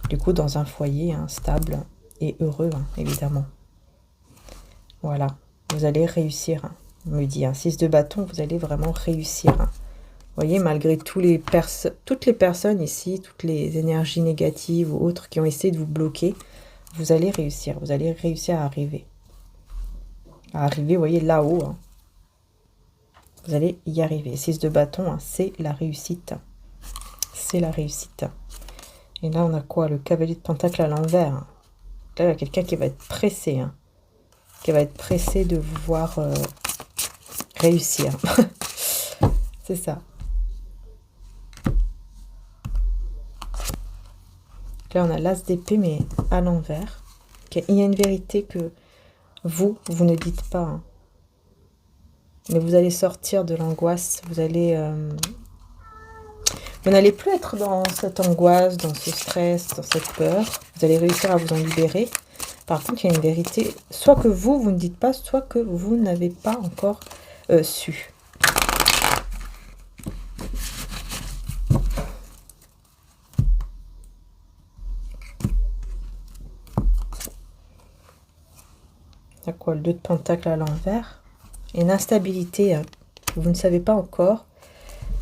Du coup, dans un foyer hein, stable et heureux, hein, évidemment. Voilà. Vous allez réussir, hein. On me dit, 6 de bâton, vous allez vraiment réussir. Hein. Vous voyez, malgré toutes les personnes ici, toutes les énergies négatives ou autres qui ont essayé de vous bloquer, vous allez réussir. Vous allez réussir à arriver. Vous voyez, là-haut. Hein. Vous allez y arriver. 6 de bâton, hein, c'est la réussite. C'est la réussite. Et là, on a quoi? Le cavalier de pentacle à l'envers. Hein. Là, il y a quelqu'un qui va être pressé, hein. Qui va être pressé de vous voir réussir. C'est ça. Là, on a l'as d'épée, mais à l'envers. Okay. Il y a une vérité que vous ne dites pas. Hein. Mais vous allez sortir de l'angoisse. Vous allez... vous n'allez plus être dans cette angoisse, dans ce stress, dans cette peur. Vous allez réussir à vous en libérer. Par contre, il y a une vérité, soit que vous ne dites pas, soit que vous n'avez pas encore su. Il y a quoi? Le 2 de pentacle à l'envers. Une instabilité, hein, que vous ne savez pas encore.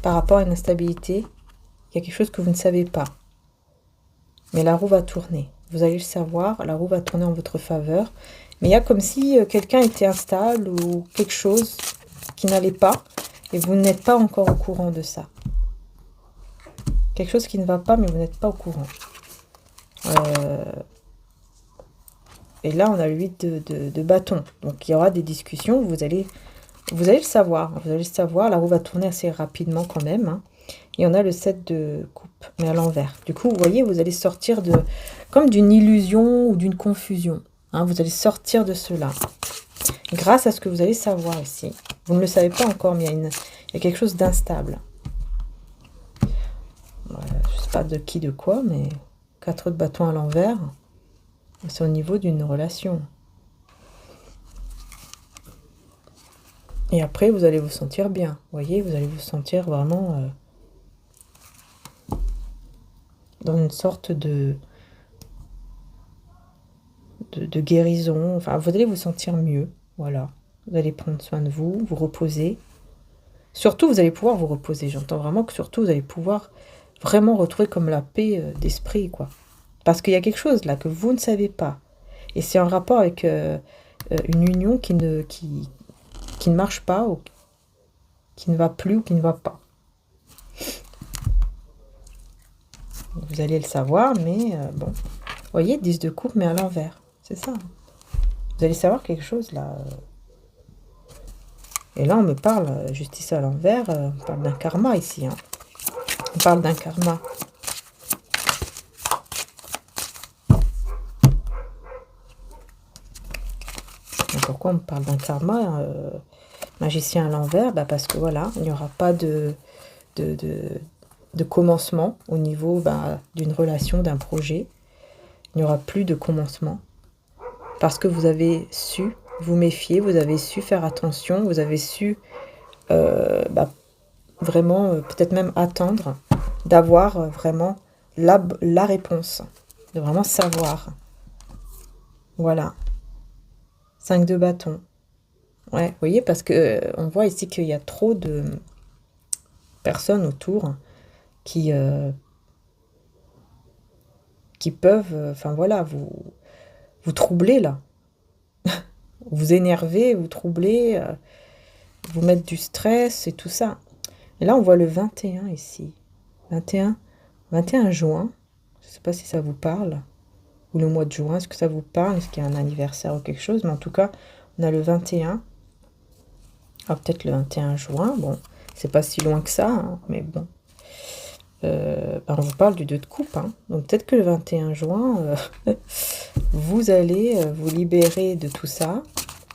Par rapport à une instabilité, il y a quelque chose que vous ne savez pas. Mais la roue va tourner. Vous allez le savoir, la roue va tourner en votre faveur Mais il y a comme si quelqu'un était instable ou quelque chose qui n'allait pas et vous n'êtes pas encore au courant de ça. Quelque chose qui ne va pas, mais vous n'êtes pas au courant. Et là, on a le 8 de bâton. Donc, il y aura des discussions. Vous allez le savoir. Vous allez le savoir. La roue va tourner assez rapidement quand même. Hein. Et on a le 7 de coupe, mais à l'envers. Du coup, vous voyez, vous allez sortir comme d'une illusion ou d'une confusion. Hein. Vous allez sortir de cela. Grâce à ce que vous allez savoir ici. Vous ne le savez pas encore, mais il y a quelque chose d'instable. Je ne sais pas de qui, de quoi, mais 4 de bâton à l'envers. C'est au niveau d'une relation. Et après, vous allez vous sentir bien. Vous voyez, vous allez vous sentir vraiment dans une sorte de guérison. Enfin, vous allez vous sentir mieux. Voilà. Vous allez prendre soin de vous, vous reposer. Surtout, vous allez pouvoir vous reposer. J'entends vraiment que surtout, vous allez pouvoir vraiment retrouver comme la paix d'esprit, quoi. Parce qu'il y a quelque chose là que vous ne savez pas. Et c'est en rapport avec une union qui ne marche pas, ou qui ne va plus, ou qui ne va pas. Vous allez le savoir, mais bon. Vous voyez, 10 de coupe, mais à l'envers. C'est ça. Vous allez savoir quelque chose là. Et là, on me parle, justice à l'envers, on parle d'un karma ici. Hein. On parle d'un karma. Pourquoi on parle d'un karma magicien à l'envers? Parce que voilà, il n'y aura pas de commencement au niveau d'une relation, d'un projet. Il n'y aura plus de commencement. Parce que vous avez su vous méfier, vous avez su faire attention, vous avez su vraiment, peut-être même attendre d'avoir vraiment la réponse. De vraiment savoir. Voilà. 5 de bâton. Ouais, vous voyez, parce que on voit ici qu'il y a trop de personnes autour qui peuvent, enfin voilà, vous troubler là. Vous énerver, vous troubler, vous mettre du stress et tout ça. Et là, on voit le 21 ici. 21 juin. Je ne sais pas si ça vous parle. Ou le mois de juin, est-ce que ça vous parle? Est-ce qu'il y a un anniversaire ou quelque chose? Mais en tout cas, on a le 21. Ah, peut-être le 21 juin. Bon, c'est pas si loin que ça, hein, mais bon. On vous parle du 2 de coupe. Hein. Donc peut-être que le 21 juin, vous allez vous libérer de tout ça,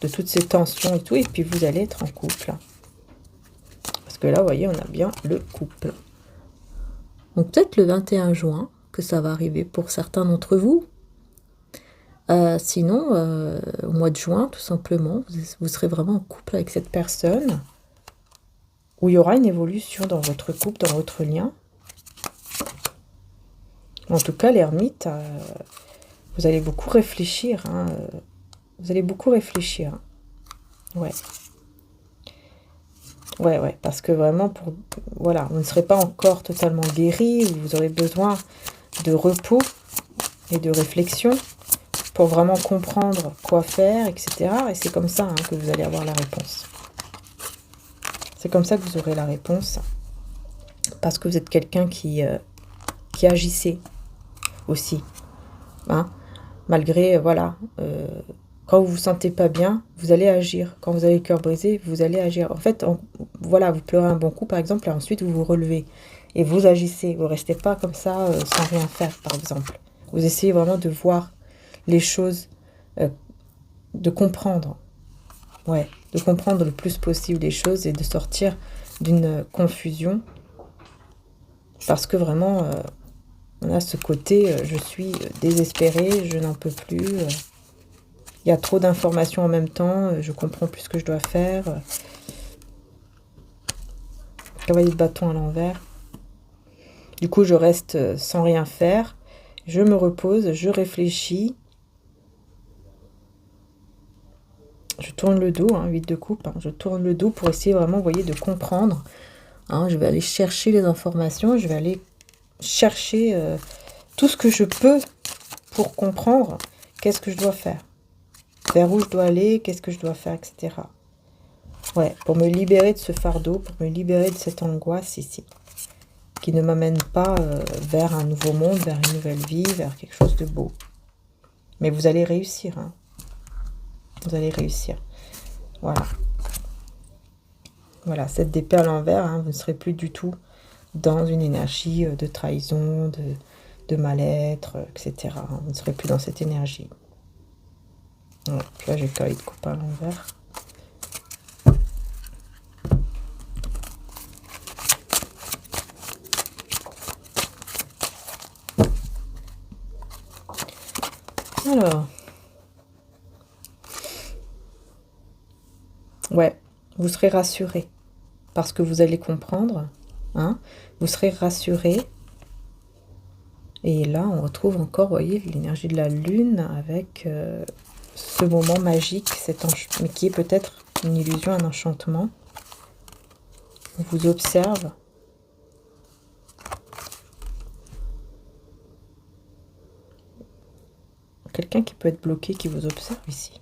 de toutes ces tensions et tout, et puis vous allez être en couple. Parce que là, vous voyez, on a bien le couple. Donc peut-être le 21 juin que ça va arriver pour certains d'entre vous. Sinon, au mois de juin, tout simplement, vous serez vraiment en couple avec cette personne, où il y aura une évolution dans votre couple, dans votre lien. En tout cas, l'ermite, vous allez beaucoup réfléchir. Hein, vous allez beaucoup réfléchir. Ouais. Ouais, parce que vraiment, voilà, vous ne serez pas encore totalement guéri, vous aurez besoin de repos et de réflexion pour vraiment comprendre quoi faire, etc. Et c'est comme ça que vous allez avoir la réponse. C'est comme ça que vous aurez la réponse, parce que vous êtes quelqu'un qui agissait aussi. Hein, malgré, voilà, quand vous vous sentez pas bien, vous allez agir. Quand vous avez le cœur brisé, vous allez agir. En fait, voilà, vous pleurez un bon coup, par exemple, et ensuite vous vous relevez. Et vous agissez. Vous ne restez pas comme ça, sans rien faire, par exemple. Vous essayez vraiment de voir les choses, de comprendre. Ouais, de comprendre le plus possible les choses et de sortir d'une confusion. Parce que vraiment, on a ce côté, je suis désespérée, je n'en peux plus. Il y a trop d'informations en même temps, je comprends plus ce que je dois faire. Cavalier de bâton à l'envers. Du coup, je reste sans rien faire. Je me repose, je réfléchis. Je tourne le dos, 8 de coupe. Je tourne le dos pour essayer vraiment, vous voyez, de comprendre. Je vais aller chercher les informations, je vais aller chercher tout ce que je peux pour comprendre qu'est-ce que je dois faire. Vers où je dois aller, qu'est-ce que je dois faire, etc. Ouais, pour me libérer de ce fardeau, pour me libérer de cette angoisse ici, qui ne m'amène pas vers un nouveau monde, vers une nouvelle vie, vers quelque chose de beau. Mais vous allez réussir, hein. Vous allez réussir. Voilà. Voilà, 7 d'épée à l'envers, hein, vous ne serez plus du tout dans une énergie de trahison, de mal-être, etc. Vous ne serez plus dans cette énergie. Voilà. Puis là, j'ai le cavalier de coupe à l'envers. Alors. Ouais, vous serez rassuré. Parce que vous allez comprendre. Hein, vous serez rassuré. Et là, on retrouve encore, vous voyez, l'énergie de la lune avec ce moment magique, mais qui est peut-être une illusion, un enchantement. On vous observe. Quelqu'un qui peut être bloqué, qui vous observe ici.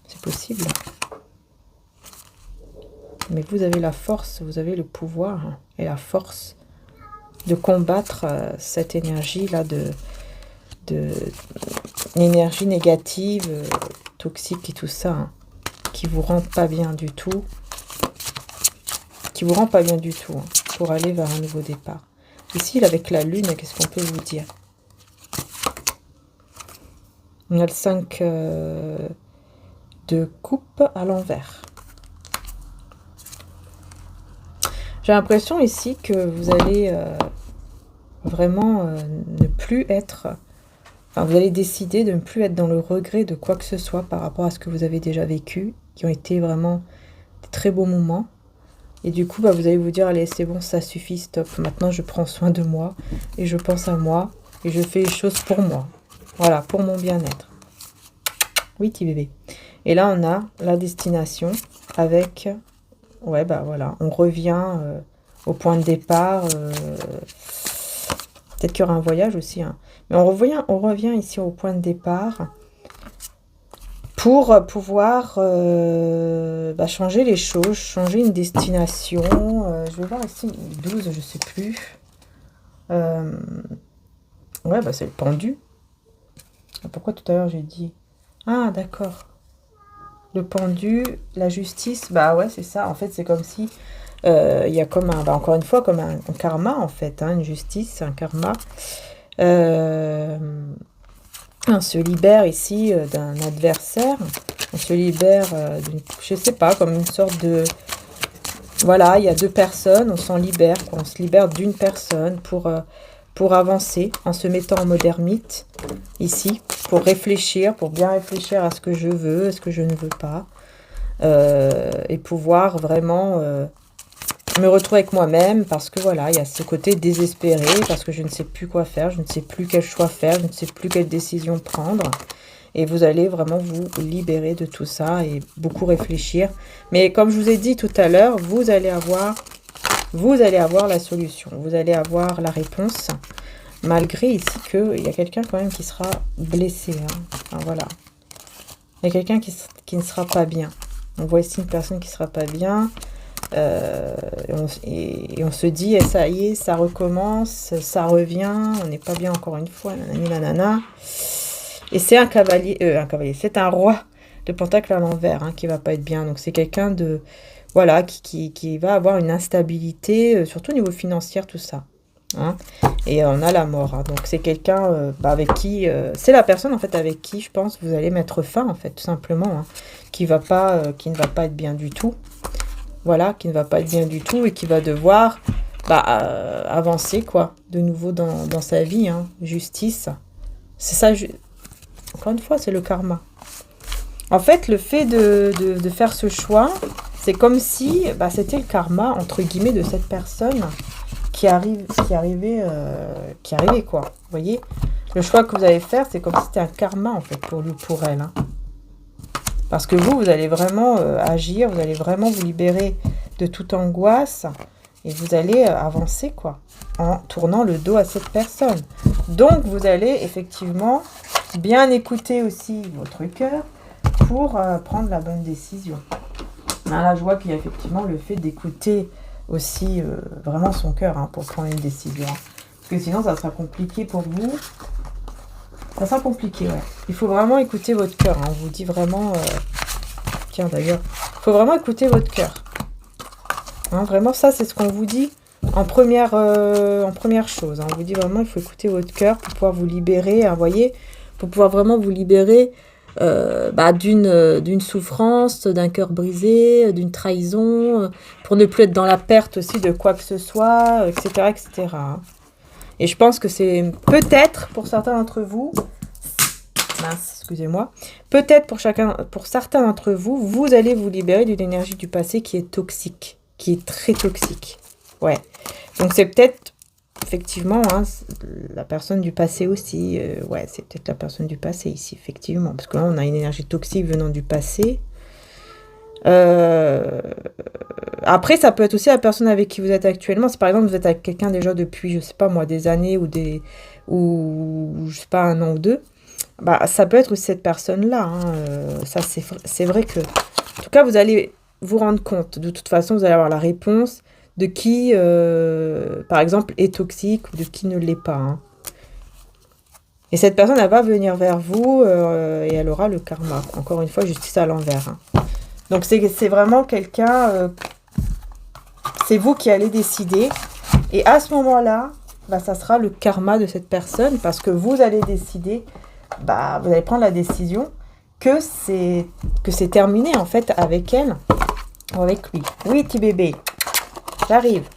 C'est possible. Mais vous avez la force, vous avez le pouvoir hein, et la force de combattre cette énergie-là l'énergie négative, toxique et tout ça, hein, qui vous rend pas bien du tout. Qui vous rend pas bien du tout, hein, pour aller vers un nouveau départ. Ici, avec la lune, qu'est-ce qu'on peut vous dire? On a le 5 de coupe à l'envers. J'ai l'impression ici que vous allez vraiment ne plus être... Enfin, vous allez décider de ne plus être dans le regret de quoi que ce soit par rapport à ce que vous avez déjà vécu, qui ont été vraiment des très beaux moments. Et du coup, vous allez vous dire, allez, c'est bon, ça suffit, stop. Maintenant, je prends soin de moi et je pense à moi et je fais les choses pour moi. Voilà, pour mon bien-être. Oui, petit bébé. Et là, on a la destination avec... Ouais, voilà, on revient au point de départ. Peut-être qu'il y aura un voyage aussi. Hein. Mais on revient ici au point de départ pour pouvoir changer les choses, changer une destination. Je vais voir ici, 12, je ne sais plus. Ouais, c'est le pendu. Pourquoi tout à l'heure j'ai dit... Ah, d'accord. Le pendu, la justice, ouais, c'est ça. En fait, c'est comme si il y a comme un, encore une fois, comme un karma, en fait. Hein, une justice, un karma. On se libère ici d'un adversaire. On se libère, je sais pas, comme une sorte de... Voilà, il y a 2 personnes, on s'en libère. On se libère d'une personne pour avancer en se mettant en mode ermite, ici, pour réfléchir, pour bien réfléchir à ce que je veux, à ce que je ne veux pas, et pouvoir vraiment me retrouver avec moi-même, parce que voilà, il y a ce côté désespéré, parce que je ne sais plus quoi faire, je ne sais plus quel choix faire, je ne sais plus quelle décision prendre, et vous allez vraiment vous libérer de tout ça, et beaucoup réfléchir, mais comme je vous ai dit tout à l'heure, vous allez avoir la solution, vous allez avoir la réponse, malgré ici qu'il y a quelqu'un quand même qui sera blessé. Hein. Enfin, voilà. Il y a quelqu'un qui ne sera pas bien. On voit ici une personne qui ne sera pas bien. Et on se dit, ça y est, ça recommence, ça revient, on n'est pas bien encore une fois. Nanana. Et c'est un cavalier, c'est un roi de pentacle à l'envers hein, qui va pas être bien. Donc c'est quelqu'un de... Voilà, qui va avoir une instabilité, surtout au niveau financier, tout ça. Hein. Et on a la mort. Hein. Donc c'est quelqu'un avec qui... c'est la personne, en fait, avec qui, je pense, vous allez mettre fin, en fait, tout simplement. Hein, qui ne va pas être bien du tout. Voilà, qui ne va pas être bien du tout et qui va devoir avancer, quoi, de nouveau dans sa vie. Hein. Justice. C'est ça, encore une fois, c'est le karma. En fait, le fait de faire ce choix... C'est comme si c'était le karma, entre guillemets, de cette personne qui arrivait, quoi. Vous voyez, le choix que vous allez faire, c'est comme si c'était un karma, en fait, pour elle. Hein. Parce que vous allez vraiment agir, vous allez vraiment vous libérer de toute angoisse et vous allez avancer, quoi, en tournant le dos à cette personne. Donc, vous allez effectivement bien écouter aussi votre cœur pour prendre la bonne décision. Là, je vois qu'il y a effectivement le fait d'écouter aussi vraiment son cœur pour prendre une décision. Parce que sinon, ça sera compliqué pour vous. Ça sera compliqué, ouais. Il faut vraiment écouter votre cœur. On vous dit vraiment... Tiens, d'ailleurs, il faut vraiment écouter votre cœur. Vraiment, ça, c'est ce qu'on vous dit en première chose. On vous dit vraiment, il faut écouter votre cœur pour pouvoir vous libérer. Vous voyez, pour pouvoir vraiment vous libérer d'une souffrance, d'un cœur brisé, d'une trahison, pour ne plus être dans la perte aussi de quoi que ce soit, etc., etc. Et je pense que c'est peut-être pour certains d'entre vous, excusez-moi, peut-être pour certains d'entre vous, vous allez vous libérer d'une énergie du passé qui est toxique, qui est très toxique. Ouais. Donc c'est peut-être effectivement la personne du passé aussi. Ouais, c'est peut-être la personne du passé ici, effectivement, parce que là on a une énergie toxique venant du passé. Après, ça peut être aussi la personne avec qui vous êtes actuellement. Si par exemple vous êtes avec quelqu'un déjà depuis, je sais pas moi, des années ou je sais pas, 1 an ou 2, ça peut être aussi cette personne-là. Ça, c'est vrai que, en tout cas, vous allez vous rendre compte. De toute façon, vous allez avoir la réponse de qui, par exemple, est toxique ou de qui ne l'est pas. Et cette personne, elle va venir vers vous et elle aura le karma. Encore une fois, justice à l'envers. Donc, c'est vraiment quelqu'un... c'est vous qui allez décider. Et à ce moment-là, ça sera le karma de cette personne parce que vous allez décider, vous allez prendre la décision que c'est terminé, en fait, avec elle ou avec lui. Oui, petit bébé, j'arrive.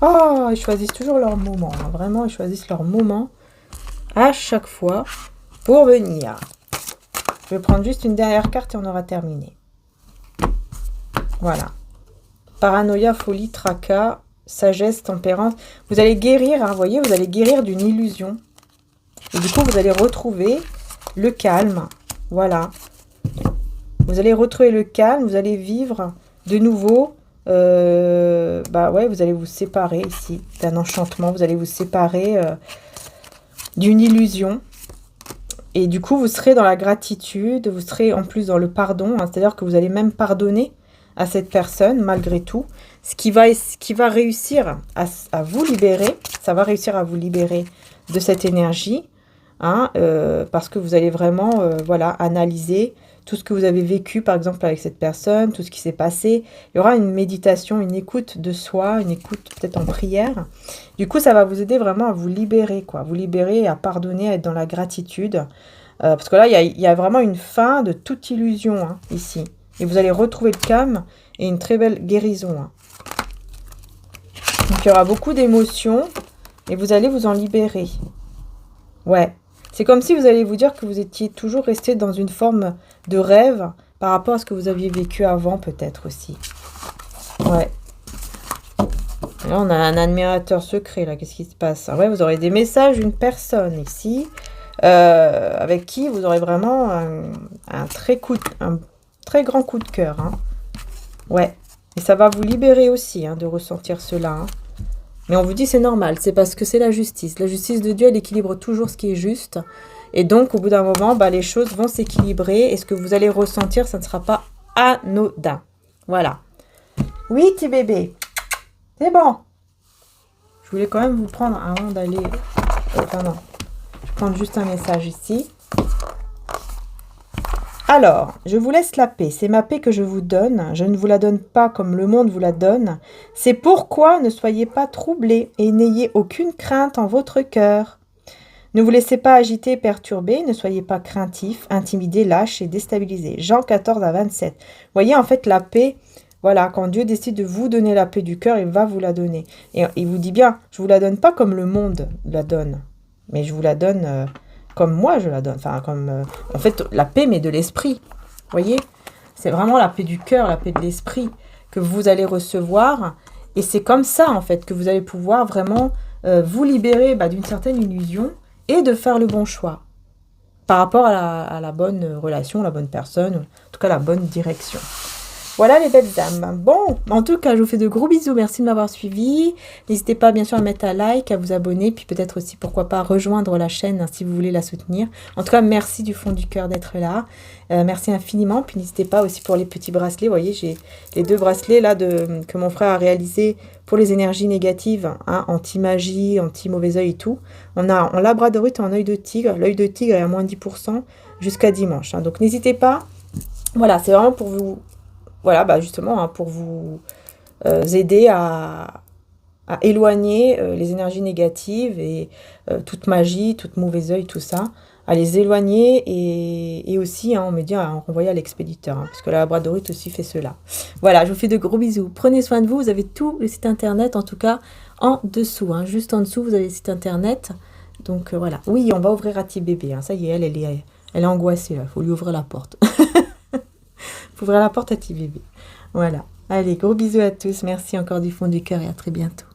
Oh, ils choisissent toujours leur moment. Vraiment, ils choisissent leur moment à chaque fois pour venir. Je vais prendre juste une dernière carte et on aura terminé. Voilà. Paranoïa, folie, tracas, sagesse, tempérance. Vous allez guérir, vous voyez, vous allez guérir d'une illusion. Et du coup, vous allez retrouver le calme. Voilà. Vous allez retrouver le calme, vous allez vivre de nouveau. Vous allez vous séparer ici d'un enchantement. Vous allez vous séparer d'une illusion. Et du coup, vous serez dans la gratitude, vous serez en plus dans le pardon, c'est-à-dire que vous allez même pardonner à cette personne, malgré tout, ce qui va réussir à vous libérer, ça va réussir à vous libérer de cette énergie, parce que vous allez vraiment analyser tout ce que vous avez vécu, par exemple, avec cette personne, tout ce qui s'est passé. Il y aura une méditation, une écoute de soi, une écoute peut-être en prière. Du coup, ça va vous aider vraiment à vous libérer, vous libérer, à pardonner, à être dans la gratitude. Parce que là, il y a vraiment une fin de toute illusion, ici. Et vous allez retrouver le calme et une très belle guérison. Donc, il y aura beaucoup d'émotions et vous allez vous en libérer. Ouais. C'est comme si vous allez vous dire que vous étiez toujours resté dans une forme de rêve par rapport à ce que vous aviez vécu avant, peut-être aussi. Ouais. Et là, on a un admirateur secret, là. Qu'est-ce qui se passe? Ouais, vous aurez des messages d'une personne ici, avec qui vous aurez vraiment un très grand coup de cœur. Ouais. Et ça va vous libérer aussi de ressentir cela. Mais on vous dit c'est normal, c'est parce que c'est la justice. La justice de Dieu, elle équilibre toujours ce qui est juste. Et donc, au bout d'un moment, les choses vont s'équilibrer. Et ce que vous allez ressentir, ça ne sera pas anodin. Voilà. Oui, petit bébé. C'est bon. Je voulais quand même vous prendre avant d'aller... Pardon. Je vais prendre juste un message ici. Alors, je vous laisse la paix. C'est ma paix que je vous donne. Je ne vous la donne pas comme le monde vous la donne. C'est pourquoi ne soyez pas troublés et n'ayez aucune crainte en votre cœur. Ne vous laissez pas agiter et perturber. Ne soyez pas craintifs, intimidés, lâches et déstabilisés. Jean 14 à 27. Vous voyez, en fait, la paix, voilà, quand Dieu décide de vous donner la paix du cœur, il va vous la donner. Et il vous dit bien, je ne vous la donne pas comme le monde la donne, mais je vous la donne... comme moi je la donne, en fait, la paix, mais de l'esprit, vous voyez, c'est vraiment la paix du cœur, la paix de l'esprit que vous allez recevoir, et c'est comme ça, en fait, que vous allez pouvoir vraiment vous libérer d'une certaine illusion, et de faire le bon choix, par rapport à la bonne relation, la bonne personne, en tout cas la bonne direction. Voilà les belles dames. Bon, en tout cas, je vous fais de gros bisous. Merci de m'avoir suivi. N'hésitez pas, bien sûr, à mettre un like, à vous abonner, puis peut-être aussi, pourquoi pas, rejoindre la chaîne si vous voulez la soutenir. En tout cas, merci du fond du cœur d'être là. Merci infiniment. Puis n'hésitez pas aussi pour les petits bracelets. Vous voyez, j'ai les 2 bracelets là que mon frère a réalisé pour les énergies négatives, hein, anti-magie, anti-mauvais œil et tout. On a en labradorite et en œil de tigre. L'œil de tigre est à moins 10% jusqu'à dimanche. Hein. Donc n'hésitez pas. Voilà, c'est vraiment pour vous... Voilà, bah justement, hein, pour vous aider à éloigner les énergies négatives et toute magie, toute mauvais œil, tout ça, à les éloigner et aussi, hein, on me dit, à renvoyer à l'expéditeur, hein, parce que la labradorite aussi fait cela. Voilà, je vous fais de gros bisous. Prenez soin de vous, vous avez tout le site internet, en tout cas, en dessous. Hein, juste en dessous, vous avez le site internet. Donc voilà. Oui, on va ouvrir à petit bébé. Hein, ça y est, elle est angoissée, il faut lui ouvrir la porte. Faut ouvrir la porte à petit bébé. Voilà. Allez, gros bisous à tous. Merci encore du fond du cœur et à très bientôt.